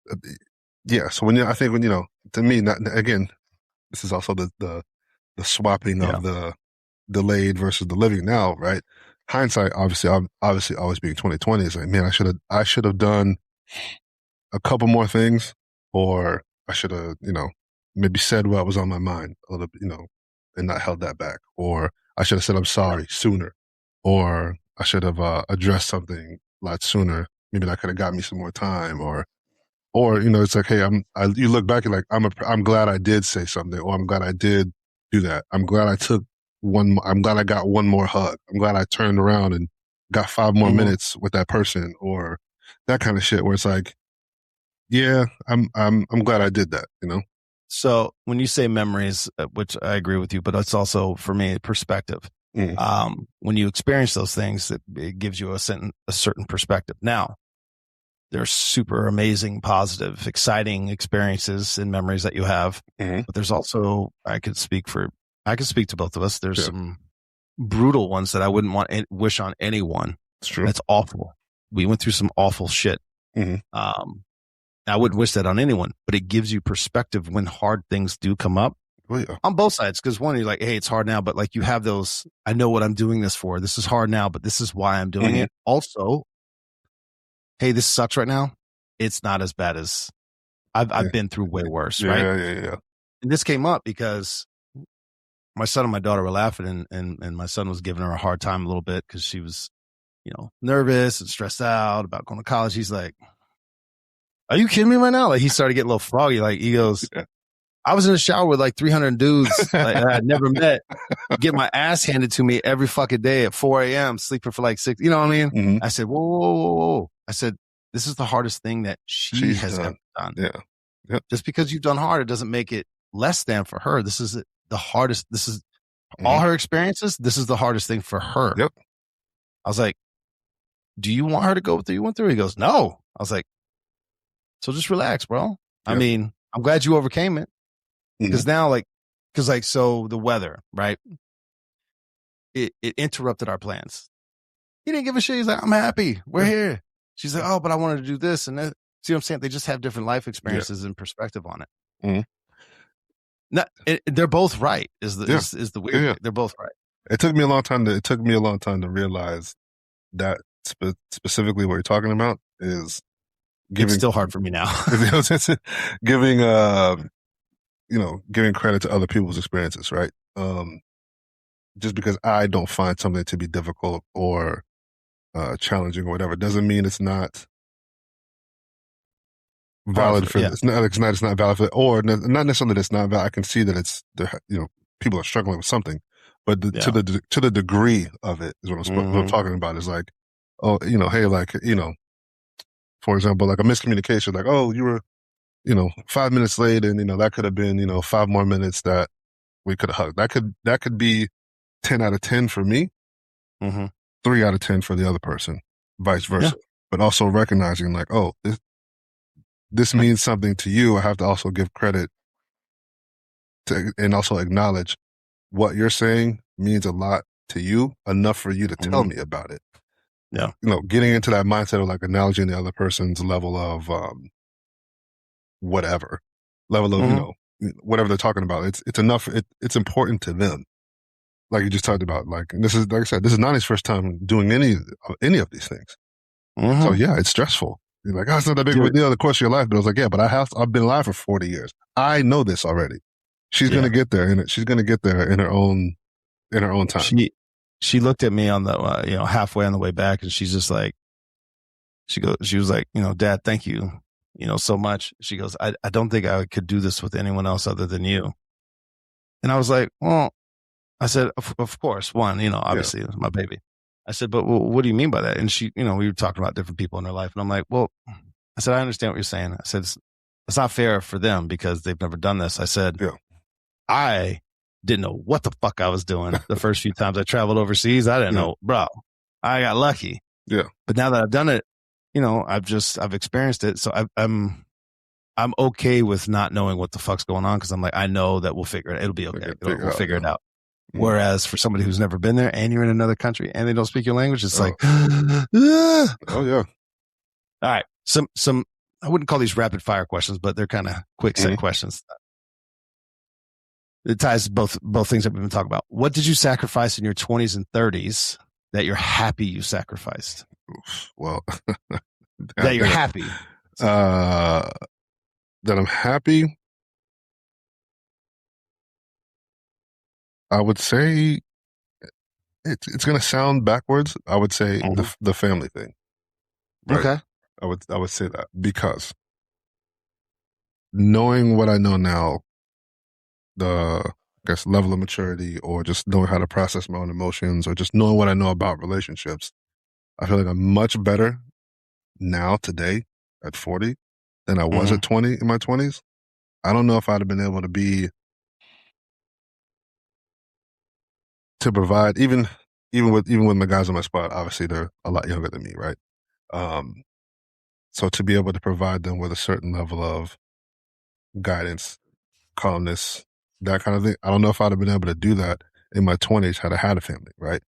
I think when, you know, to me, again, this is also the swapping of the delayed versus the living now, right? Hindsight, obviously always being 2020, is like, man, I should have done a couple more things, or I should have, you know, maybe said what was on my mind a little bit, you know, and not held that back, or I should have said I'm sorry sooner, or I should have addressed something a lot sooner. Maybe that could have got me some more time, or you know, it's like, hey, you look back and like, I'm glad I did say something, or I'm glad I did do that. I'm glad I'm glad I got one more hug. I'm glad I turned around and got 5 more minutes with that person, or that kind of shit, where it's like, yeah, I'm glad I did that, you know? So when you say memories, which I agree with you, but it's also, for me, perspective. When you experience those things, it gives you a certain perspective. Now, there's super amazing, positive, exciting experiences and memories that you have, but there's also, I could speak to both of us. There's some brutal ones that I wouldn't wish on anyone. It's true. That's awful. We went through some awful shit. I wouldn't wish that on anyone, but it gives you perspective when hard things do come up on both sides. Because one, you're like, hey, it's hard now, but like, you have those, I know what I'm doing this for. This is hard now, but this is why I'm doing it. Also, hey, this sucks right now. It's not as bad as I've been through way worse, right? Yeah. And this came up because my son and my daughter were laughing, and my son was giving her a hard time a little bit because she was, you know, nervous and stressed out about going to college. He's like, are you kidding me right now? Like, he started getting a little froggy. Like, he goes, I was in the shower with like 300 dudes like, I had never met, get my ass handed to me every fucking day at 4 a.m., sleeping for like 6, you know what I mean? I said, whoa. I said, this is the hardest thing that she's ever done. Yeah. Just because you've done hard, it doesn't make it less than for her. This is the hardest. This is all her experiences. This is the hardest thing for her. Yep. I was like, do you want her to go through what you went through? He goes, no. I was like, So just relax, bro. I mean, I'm glad you overcame it. Because now, so the weather, right? It interrupted our plans. He didn't give a shit. He's like, I'm happy. We're here. She's like, oh, but I wanted to do this and that. See what I'm saying? They just have different life experiences and perspective on it. They're both right. Is the weird thing. They're both right. It took me a long time to realize that specifically what you're talking about is giving. It's still hard for me now. Giving giving credit to other people's experiences, right? Just because I don't find something to be difficult or challenging or whatever doesn't mean it's not valid for it's not valid for, or not necessarily that it's not valid. I can see that people are struggling with something, but to the degree of it is what I'm talking about. Is like, oh, hey, like, for example, like a miscommunication, like, oh, you were 5 minutes late, and that could have been 5 more minutes that we could have hugged. That could be 10 out of 10 for me, 3 out of 10 for the other person, vice versa. But also recognizing like, oh, this means something to you. I have to also give credit to, and also acknowledge what you're saying means a lot to you, enough for you to tell me about it. Yeah. Getting into that mindset of like acknowledging the other person's level of whatever they're talking about. It's enough. It's important to them. Like you just talked about, like, and this is, like I said, this is Nani's first time doing any of these things. So yeah, it's stressful. You're like, oh, it's not that big of a deal, the course of your life. But I was like, yeah, but I've been alive for 40 years. I know this already. She's going to get there, and she's going to get there in her own time. She looked at me on the, halfway on the way back, and she's just like, she was like, Dad, thank you, so much. She goes, I don't think I could do this with anyone else other than you. And I was like, well, I said, of course, one, obviously it was my baby. I said, but what do you mean by that? And she, we were talking about different people in her life. And I'm like, well, I said, I understand what you're saying. I said, it's not fair for them because they've never done this. I said, I didn't know what the fuck I was doing the first few times I traveled overseas. I didn't know, bro. I got lucky. Yeah. But now that I've done it, I've experienced it. So I'm okay with not knowing what the fuck's going on. Cause I'm like, I know that we'll figure it. It'll be okay. We'll figure it out. Whereas for somebody who's never been there and you're in another country and they don't speak your language, it's like, oh yeah. All right. Some, I wouldn't call these rapid fire questions, but they're kind of quick set questions. It ties both things that we've been talking about. What did you sacrifice in your 20s and 30s that you're happy you sacrificed? Well, that you're happy. That I'm happy. I would say it's going to sound backwards. I would say the family thing. Right? Okay. I would say that because knowing what I know now, the level of maturity, or just knowing how to process my own emotions, or just knowing what I know about relationships, I feel like I'm much better now today at 40 than I was at 20 in my 20s. I don't know if I'd have been able to provide even with my guys on my squad. Obviously, they're a lot younger than me, right? So to be able to provide them with a certain level of guidance, calmness, that kind of thing, I don't know if I'd have been able to do that in my 20s had I had a family, right?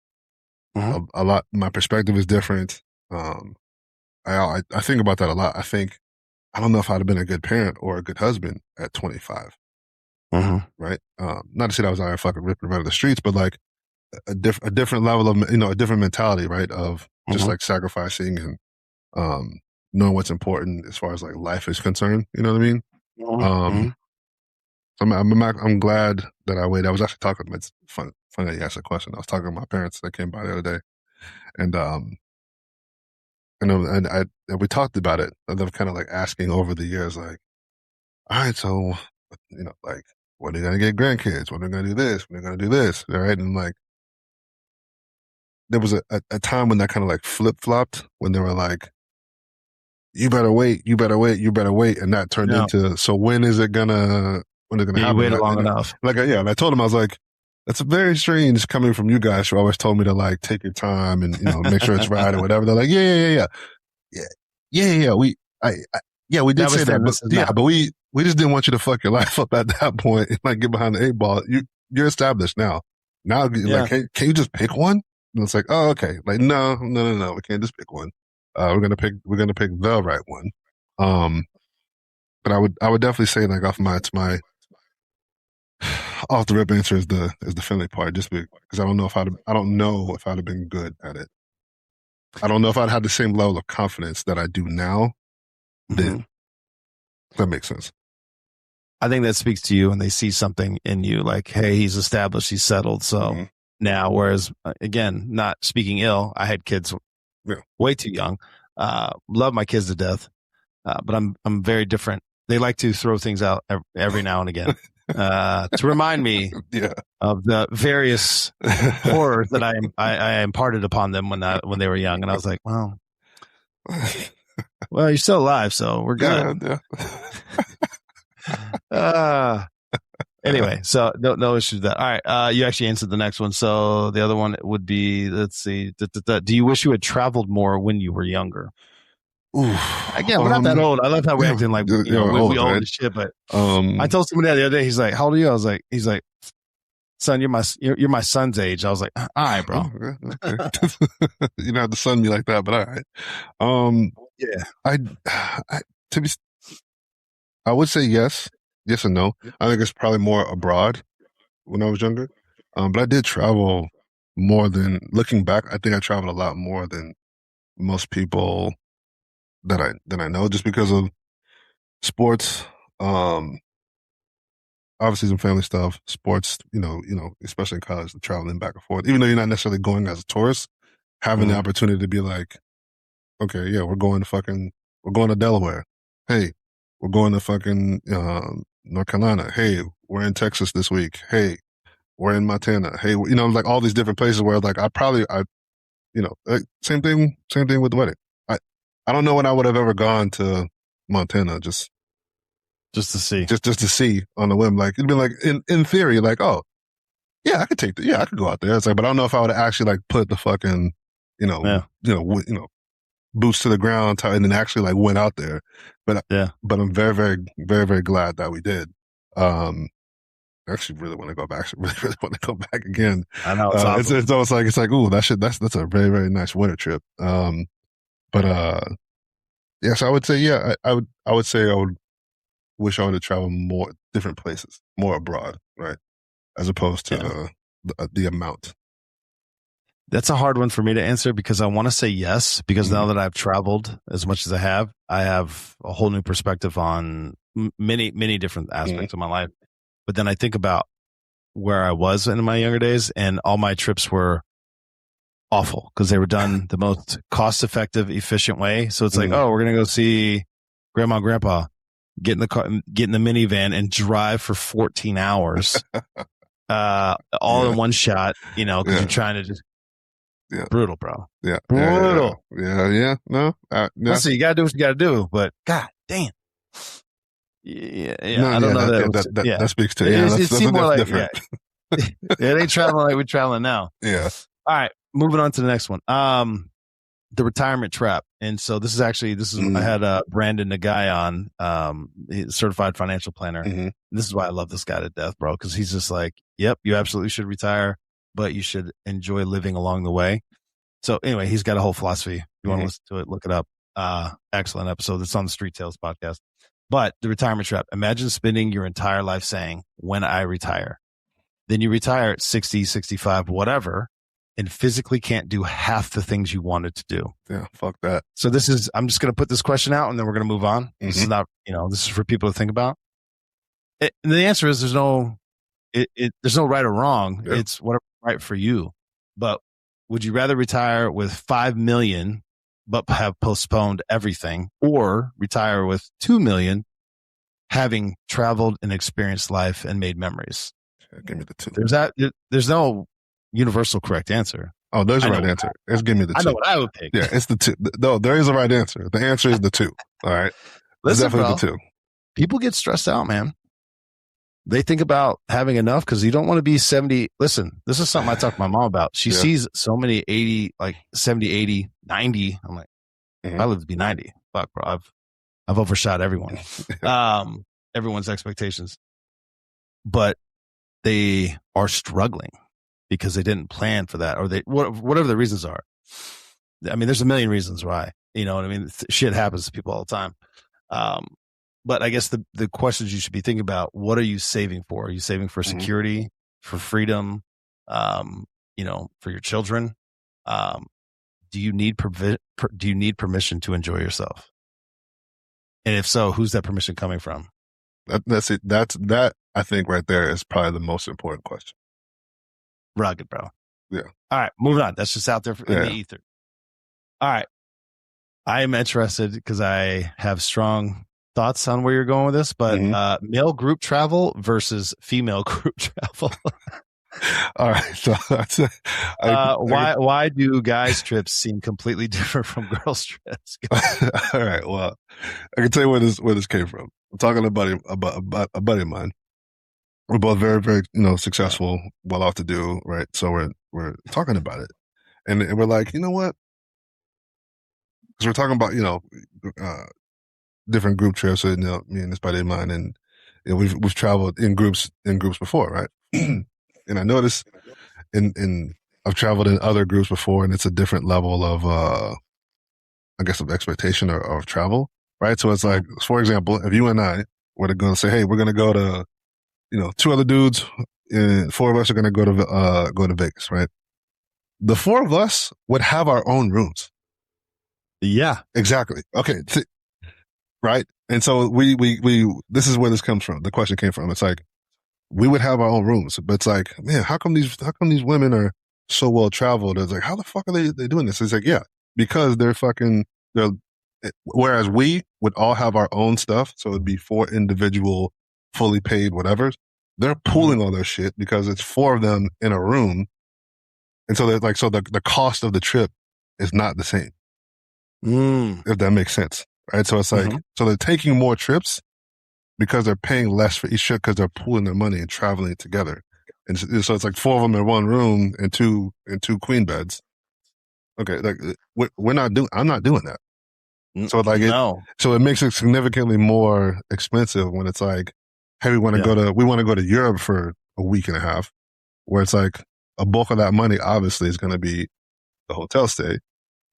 A lot. My perspective is different. I think about that a lot. I don't know if I'd have been a good parent or a good husband at 25, right? Not to say that I was out here fucking ripping around the streets, but like a different level of, a different mentality, right? Of just like sacrificing and knowing what's important as far as like life is concerned. You know what I mean? I'm glad that I waited. I was actually talking. It's funny that you asked that question. I was talking to my parents that came by the other day, and we talked about it. And they're kind of like asking over the years, like, all right, so like, when are you gonna get grandkids? When are you gonna do this? When are you gonna do this? All right, and like, there was a time when that kind of like flip flopped, when they were like, you better wait, you better wait, you better wait, and that turned into, so when is it gonna happen? You waited long enough. Like, and I told him, I was like, that's very strange coming from you guys who always told me to like take your time and make sure it's right or whatever. They're like, yeah. Yeah, we did say that, but we just didn't want you to fuck your life up at that point and like get behind the 8 ball. You're established now. Now, like, can you just pick one? And it's like, oh, okay. Like, no, we can't just pick one. We're gonna pick the right one. But I would definitely say like off the rip answer is the family part, just because I don't know if I'd have been good at it. I don't know if I'd had the same level of confidence that I do now. Then that makes sense. I think that speaks to you, and they see something in you, like, hey, he's established, he's settled. So now, whereas again, not speaking ill, I had kids way too young. Love my kids to death, but I'm very different. They like to throw things out every now and again to remind me of the various horrors that I imparted upon them when they were young. And I was like, well, you're still alive, so we're good. Anyway, so no issues with that. All right, you actually answered the next one. So the other one would be, let's see, do you wish you had traveled more when you were younger? Again, we're not that old. I love how we're acting like we old as shit. But I told somebody the other day, he's like, "How old are you?" He's like, "Son, you're my son's age." I was like, "All right, bro." Okay. You don't have to son me like that, but all right. I would say yes and no. I think it's probably more abroad when I was younger. But I did travel more than, looking back, I think I traveled a lot more than most people that I know, just because of sports, obviously some family stuff, sports, especially in college, the traveling back and forth, even though you're not necessarily going as a tourist, having the opportunity to be like, okay, yeah, we're going to Delaware. Hey, we're going to fucking North Carolina. Hey, we're in Texas this week. Hey, we're in Montana. Hey, like all these different places where like same thing with the wedding. I don't know when I would have ever gone to Montana just to see, just to see on the whim. Like it'd be like in theory, like, oh yeah, I could go out there. It's like, but I don't know if I would actually like put the fucking, boots to the ground and then actually like went out there. But I'm very, very, very, very glad that we did. I actually really want to go back. Really, really want to go back again. I know it's awesome. It's almost like, it's like, ooh, that's a very, very nice winter trip. Yes, I would say, I would say I would wish I would have traveled more different places, more abroad, right? As opposed to the amount. That's a hard one for me to answer, because I want to say yes, because now that I've traveled as much as I have a whole new perspective on many, many different aspects of my life. But then I think about where I was in my younger days, and all my trips were awful because they were done the most cost-effective, efficient way. So it's like, oh, we're going to go see grandma and grandpa, get in the car, get in the minivan and drive for 14 hours, all in one shot, because you're trying to just, brutal, bro. Yeah. Brutal. Yeah. No. Listen, you got to do what you got to do, but God damn. Yeah. No, I don't know that speaks to it seems more like different. It ain't traveling like we're traveling now. Yeah. All right, moving on to the next one. The retirement trap. And so this is I had Brandon, the guy on, he's a certified financial planner. This is why I love this guy to death, bro, because he's just like, yep, you absolutely should retire, but you should enjoy living along the way. So anyway, he's got a whole philosophy. If you want to listen to it, look it up. Excellent episode. It's on the Street Tales podcast. But the retirement trap. Imagine spending your entire life saying, when I retire. Then you retire at 60, 65, whatever, and physically can't do half the things you wanted to do. Yeah, fuck that. So I'm just going to put this question out and then we're going to move on. This is not, this is for people to think about. And the answer is there's no right or wrong. Yeah. It's whatever's right for you. But would you rather retire with 5 million, but have postponed everything, or retire with 2 million, having traveled and experienced life and made memories? Give me the 2. There's no universal correct answer. Oh, there's a right answer. Just give me the 2. I know what I would pick. Yeah, it's the 2. No, there is a right answer. The answer is the 2. All right. Listen, definitely bro, the 2. People get stressed out, man. They think about having enough because you don't want to be 70. Listen, this is something I talked to my mom about. She sees so many 80, like 70, 80, 90. I'm like, I live to be 90. Fuck, bro. I've overshot everyone, everyone's expectations, but they are struggling because they didn't plan for that, or whatever the reasons are. I mean, there's a million reasons why, you know what I mean? Shit happens to people all the time. But I guess the questions you should be thinking about, what are you saving for? Are you saving for security, for freedom, you know, for your children? Do you need permission to enjoy yourself? And if so, who's that permission coming from? That's it. That I think right there is probably the most important question. Rugged, bro. Yeah. All right, moving on. That's just out there in the ether. All right. I am interested because I have strong thoughts on where you're going with this, but male group travel versus female group travel. All right. So why do guys' trips seem completely different from girls' trips? All right. Well, I can tell you where this came from. I'm talking to a buddy of mine. We're both very, very, you know, successful, well off to do, right? So we're talking about it, and we're like, you know what? Because we're talking about, you know, different group trips. So, you know, me and this buddy of mine, and you know, we've traveled in groups before, right? And I noticed in I've traveled in other groups before, and it's a different level of I guess of expectation or of travel, right? So it's like, for example, if you and I were to go and say, hey, we're going to go to, you know, 2 other dudes, and 4 of us are going to go to Vegas, right? The 4 of us would have our own rooms. Yeah, exactly. Okay. Right. And so we, this is where this comes from. The question came from. It's like, we would have our own rooms, but it's like, man, how come these women are so well traveled? It's like, how the fuck are they doing this? It's like, yeah, because whereas we would all have our own stuff. So it'd be 4 individual, fully paid whatevers. They're pooling all their shit because it's 4 of them in a room. And so they're like, so the cost of the trip is not the same. If that makes sense. Right. So it's like, so they're taking more trips because they're paying less for each trip because they're pooling their money and traveling together. And so it's like 4 of them in one room and two queen beds. Okay. Like I'm not doing that. So like, so it makes it significantly more expensive when it's like, hey, we want to go to Europe for a week and a half, where it's like a bulk of that money obviously is going to be the hotel stay.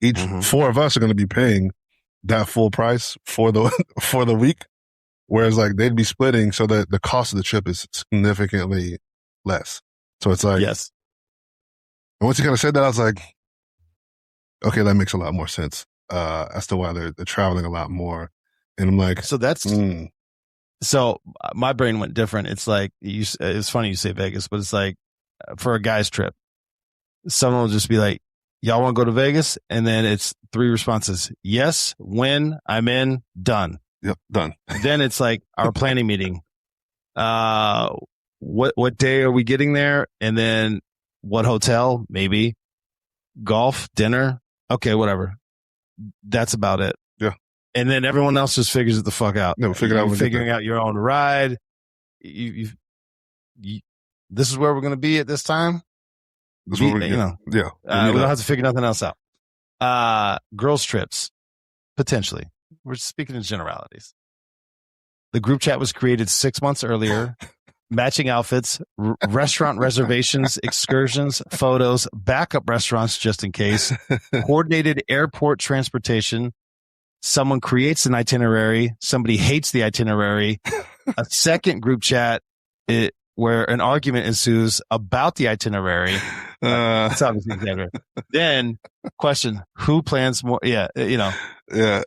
Each 4 of us are going to be paying that full price for the week. Whereas like they'd be splitting so that the cost of the trip is significantly less. So it's like, yes. And once you kind of said that, I was like, okay, that makes a lot more sense, as to why they're traveling a lot more. And I'm like, so that's, so my brain went different. It's like, it's funny you say Vegas, but it's like for a guy's trip, someone will just be like, y'all want to go to Vegas? And then it's 3 responses. Yes, when, I'm in, done. Yep, done. Then it's like our planning meeting. What day are we getting there? And then what hotel? Maybe golf, dinner. Okay, whatever. That's about it. Yeah. And then everyone else just figures it the fuck out. No, figuring out your own ride. You this is where we're going to be at this time. Yeah. We don't have to figure nothing else out. Girls trips, potentially. We're speaking in generalities. The group chat was created 6 months earlier. Matching outfits, restaurant reservations, excursions, photos, backup restaurants just in case, coordinated airport transportation. Someone creates an itinerary. Somebody hates the itinerary. A second group chat where an argument ensues about the itinerary. That's obviously better. Then question, who plans more? Yeah, you know. Yeah.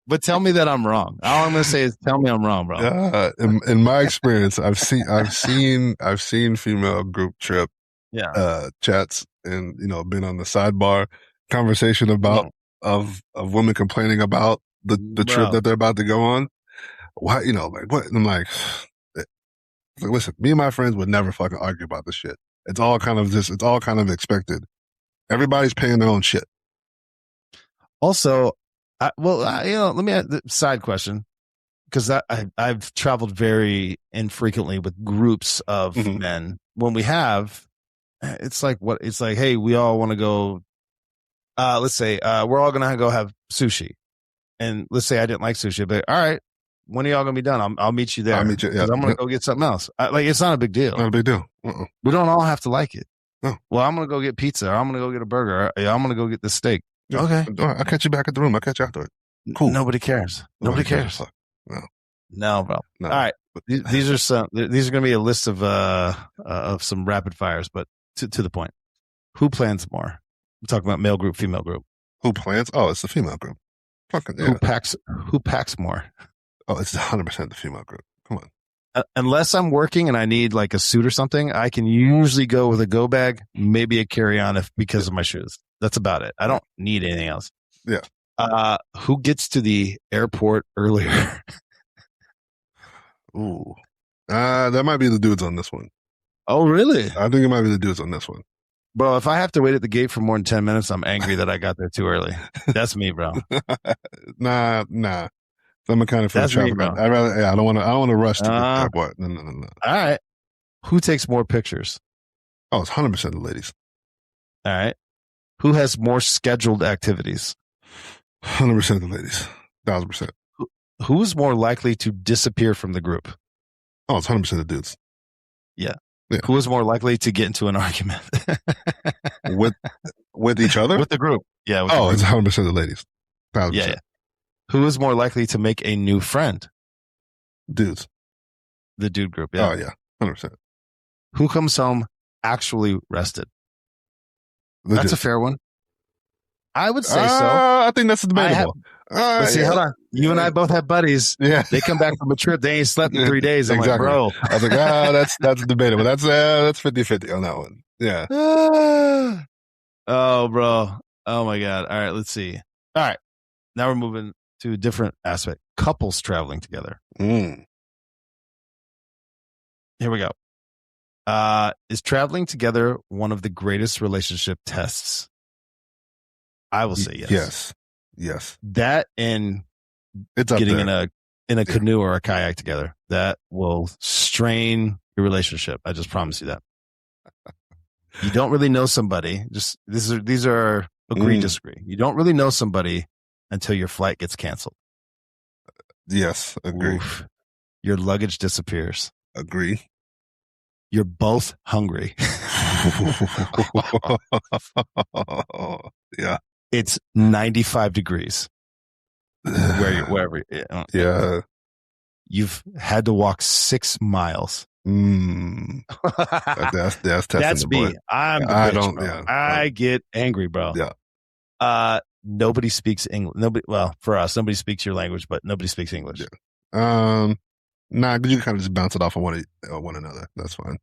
But tell me that I'm wrong. All I'm going to say is tell me I'm wrong, bro. In my experience, I've seen female group trip chats, and you know, been on the sidebar conversation about of women complaining about the trip that they're about to go on. Why, you know, like what? And I'm like, listen, me and my friends would never fucking argue about this shit. It's all kind of expected. Everybody's paying their own shit. Also, let me add the side question, because I've traveled very infrequently with groups of men. When we have, it's like, hey, we all want to go let's say we're all gonna go have sushi, and let's say I didn't like sushi, but all right, when are y'all gonna be done? I'll meet you there. I'll meet you. Yeah, I'm gonna go get something else. It's not a big deal. Not a big deal. We don't all have to like it. No. Well, I'm gonna go get pizza, or I'm gonna go get a burger, or I'm gonna go get the steak. Yeah. Okay, I'll catch you back at the room. I'll catch you after it. Cool. Nobody cares. Nobody cares. No, bro. No. All right. These are going to be a list of some rapid fires, but to the point. Who plans more? We're talking about male group, female group. Who plans? Oh, it's the female group. Fucking yeah. Who packs more? Oh, it's 100% the female group. Come on. Unless I'm working and I need like a suit or something, I can usually go with a go bag, maybe a carry-on because of my shoes. That's about it. I don't need anything else. Yeah. Who gets to the airport earlier? Ooh. That might be the dudes on this one. Oh, really? I think it might be the dudes on this one. Bro, if I have to wait at the gate for more than 10 minutes, I'm angry that I got there too early. That's me, bro. Nah. I'm a kind of for travel. I'd rather. Yeah, I don't want to rush to the airport. No. All right. Who takes more pictures? Oh, it's 100% the ladies. All right. Who has more scheduled activities? 100% the ladies. 1,000%. Who is more likely to disappear from the group? Oh, it's 100% the dudes. Yeah. Who is more likely to get into an argument? with each other? With the group. Yeah. It's 100% the ladies. 1,000%. Yeah. Who is more likely to make a new friend? Dudes. The dude group. Yeah. Oh, yeah. 100%. Who comes home actually rested? That's dudes. A fair one. I would say so. I think that's debatable. Hold on. You and I both have buddies. Yeah. They come back from a trip. They ain't slept in 3 days. I'm exactly. like, bro. I was like, that's debatable. That's 50-50 on that one. Yeah. Oh, bro. Oh, my God. All right. Let's see. All right. Now we're moving to a different aspect. Couples traveling together. Here we go. Is traveling together one of the greatest relationship tests? I will say yes. Yes. That and it's getting in a canoe or a kayak together, that will strain your relationship. I just promise you that. You don't really know somebody. Just these are agree, disagree. You don't really know somebody until your flight gets canceled. Yes, agree. Oof. Your luggage disappears. Agree. You're both hungry. Yeah. It's 95 degrees. Wherever. Yeah. You've had to walk 6 miles. That's That's me. Boy. I'm the bitch, bro. Yeah. I get angry, bro. Yeah. Nobody speaks English. For us, nobody speaks your language, but nobody speaks English. Yeah. Nah, because you kind of just bounce it off of one another. That's fine.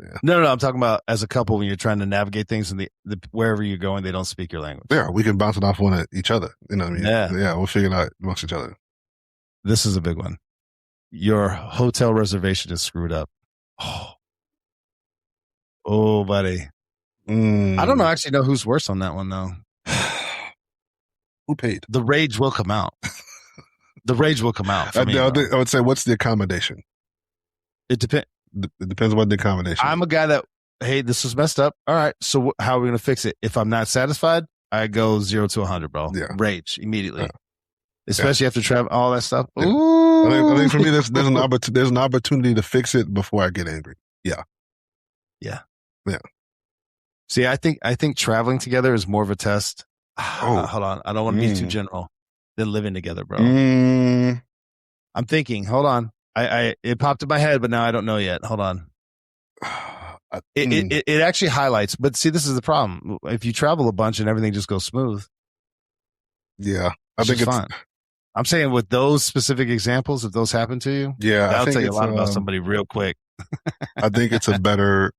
Yeah. No. I'm talking about as a couple when you're trying to navigate things and the wherever you're going, they don't speak your language. Yeah, we can bounce it off one of each other. You know what I mean? Yeah, we'll figure it out amongst each other. This is a big one. Your hotel reservation is screwed up. Oh, buddy. I don't actually know who's worse on that one though. Who paid? The rage will come out. The rage will come out. I would say, what's the accommodation? It depends. It depends on what the accommodation. I'm a guy that, hey, this was messed up. All right, so how are we going to fix it? If I'm not satisfied, I go 0 to 100, bro. Yeah. Rage immediately. Yeah. Especially after travel, all that stuff. Yeah. I think for me, there's an opportunity to fix it before I get angry. Yeah. See, I think traveling together is more of a test. Hold on, I don't want to be too general. Than living together, bro. I'm thinking. Hold on. It popped in my head, but now I don't know yet. Hold on. It actually highlights, but see, this is the problem. If you travel a bunch and everything just goes smooth. Yeah. I think it's fine. I'm saying with those specific examples, if those happen to you, that'll tell you a lot about somebody real quick. I think it's a better,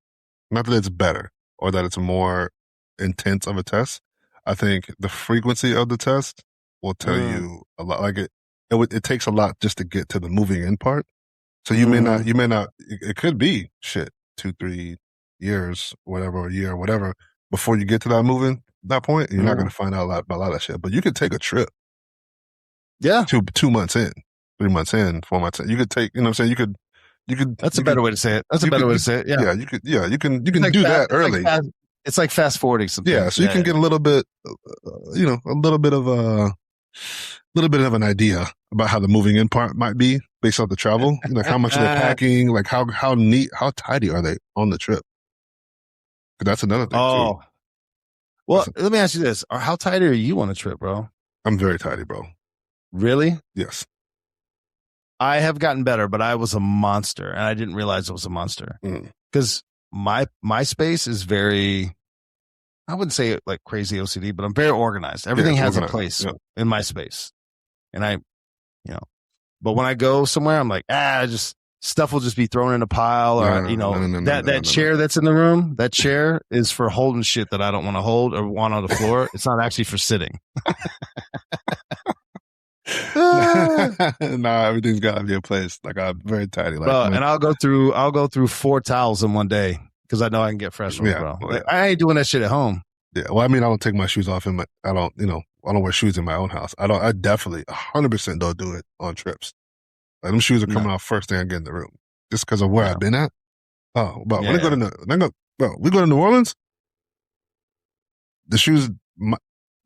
not that it's better or that it's more intense of a test. I think the frequency of the test will tell you a lot. Like it takes a lot just to get to the moving in part. So you may not, it could be 2-3 years, whatever, or a year or whatever, before you get to that point. You're not going to find out about a lot of shit, but you could take a trip. Yeah. 2 months in, 3 months in, 4 months in. You could take, you know what I'm saying? You could. That's a better way to say it. That's a better way to say it. Yeah. Yeah. You can do that early. It's like fast forwarding something. Yeah, so you can get a little bit, a little bit of an idea about how the moving in part might be based off the travel, like how much they're packing, like how neat, how tidy are they on the trip? Because that's another thing too. Well, let me ask you this: how tidy are you on a trip, bro? I'm very tidy, bro. Really? Yes. I have gotten better, but I was a monster, and I didn't realize I was a monster because my space is very, I wouldn't say like crazy OCD, but I'm very organized. Everything has a place in my space. And but when I go somewhere, I'm like, just stuff will just be thrown in a pile that chair that's in the room, that chair is for holding shit that I don't want to hold or want on the floor. It's not actually for sitting. Nah, everything's got to be a place. Like I'm very tidy. Like, bro, and I'll go through 4 towels in one day because I know I can get fresh ones, bro. Like, I ain't doing that shit at home. Yeah, well, I mean, I don't take my shoes off I don't wear shoes in my own house. I definitely 100% don't do it on trips. Like them shoes are coming off first thing I get in the room, just because of where I've been at. Oh, but when we go to New Orleans, the shoes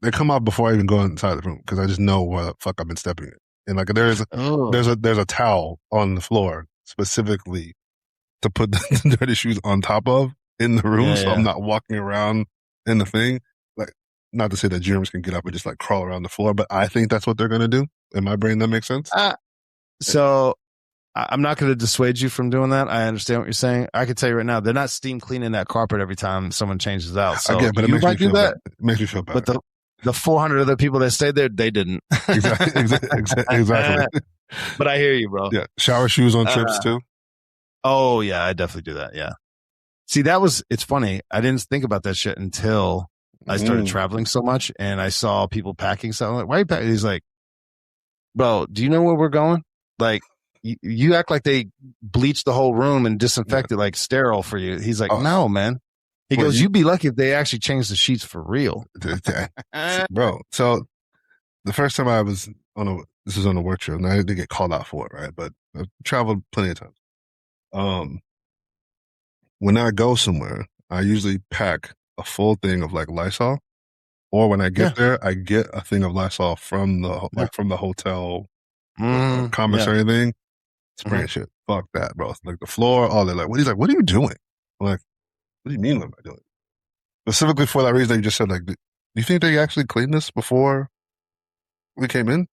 they come off before I even go inside the room because I just know where the fuck I've been stepping in. And like there's a towel on the floor specifically to put the dirty shoes on top of in the room, so I'm not walking around in the thing. Like, not to say that germs can get up and just like crawl around the floor, but I think that's what they're gonna do. In my brain, that makes sense. So I'm not going to dissuade you from doing that. I understand what you're saying. I can tell you right now, they're not steam cleaning that carpet every time someone changes out. So I get, but it makes me feel bad. It makes me feel better. But the 400 other people that stayed there, they didn't. Exactly. But I hear you, bro. Yeah, shower shoes on trips too. Oh yeah, I definitely do that. Yeah. See, it's funny. I didn't think about that shit until I started traveling so much, and I saw people packing something. Like, why are you packing? He's like, bro, do you know where we're going? Like, you act like they bleached the whole room and disinfected like sterile for you. He's like, no, man. He goes, you'd be lucky if they actually changed the sheets for real. Bro, so the first time I was this was on a work trip, and I had to get called out for it, right? But I've traveled plenty of times. When I go somewhere, I usually pack a full thing of like Lysol, or when I get there, I get a thing of Lysol from the hotel commissary thing. Spraying shit. Fuck that, bro. Like the floor, all that. Like, he's like, what are you doing? I'm like, what do you mean what am I doing? Specifically for that reason that you just said, like, do you think they actually cleaned this before we came in?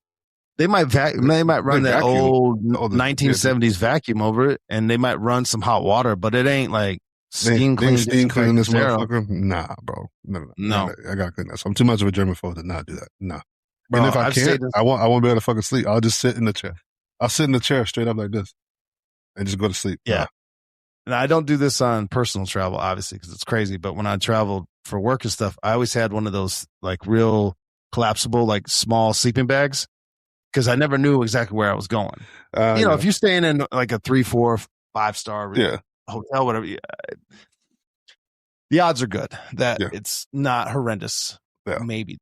They might run that old 1970s vacuum over it, and they might run some hot water, but it ain't like steam clean this motherfucker. Nah, bro. No. I gotta clean that. So I'm too much of a germaphobe to not do that. Nah. Bro, and if I can't, I won't be able to fucking sleep. I'll just sit in the chair. I'll sit in the chair straight up like this and just go to sleep. Yeah. And I don't do this on personal travel, obviously, because it's crazy. But when I traveled for work and stuff, I always had one of those like real collapsible, like small sleeping bags because I never knew exactly where I was going. If you're staying in like a 3, 4, 5-star hotel, whatever, the odds are good that it's not horrendous. Yeah. Maybe.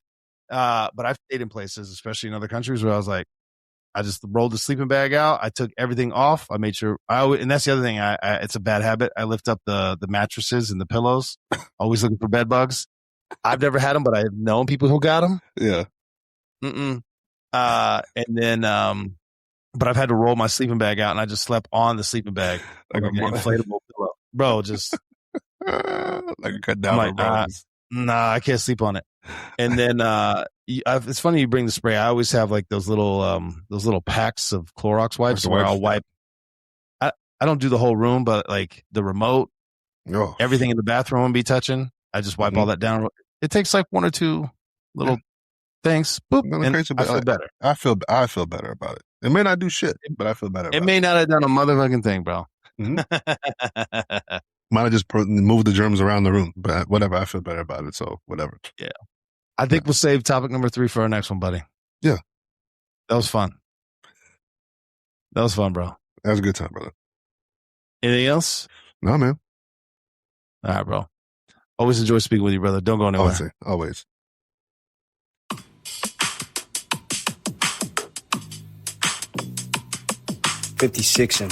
But I've stayed in places, especially in other countries, where I was like, I just rolled the sleeping bag out. I took everything off. I made sure and that's the other thing. It's a bad habit. I lift up the mattresses and the pillows, always looking for bed bugs. I've never had them, but I've known people who got them. Yeah. And then, but I've had to roll my sleeping bag out, and I just slept on the sleeping bag like an inflatable pillow, bro. Just like a cut down. Nah, I can't sleep on it. And then it's funny you bring the spray. I always have like those little packs of Clorox wipes where I'll wipe. I don't do the whole room, but like the remote, everything in the bathroom won't be touching. I just wipe all that down. It takes like 1 or 2 little things. Boop, and I feel better. I feel better about it. It may not do shit, but I feel better. It may not have done a motherfucking thing, bro. Might have just moved the germs around the room, but whatever. I feel better about it, so whatever. Yeah. I think we'll save topic number 3 for our next one, buddy. Yeah. That was fun. That was fun, bro. That was a good time, brother. Anything else? No, man. All right, bro. Always enjoy speaking with you, brother. Don't go anywhere. Always. 50 Sixin.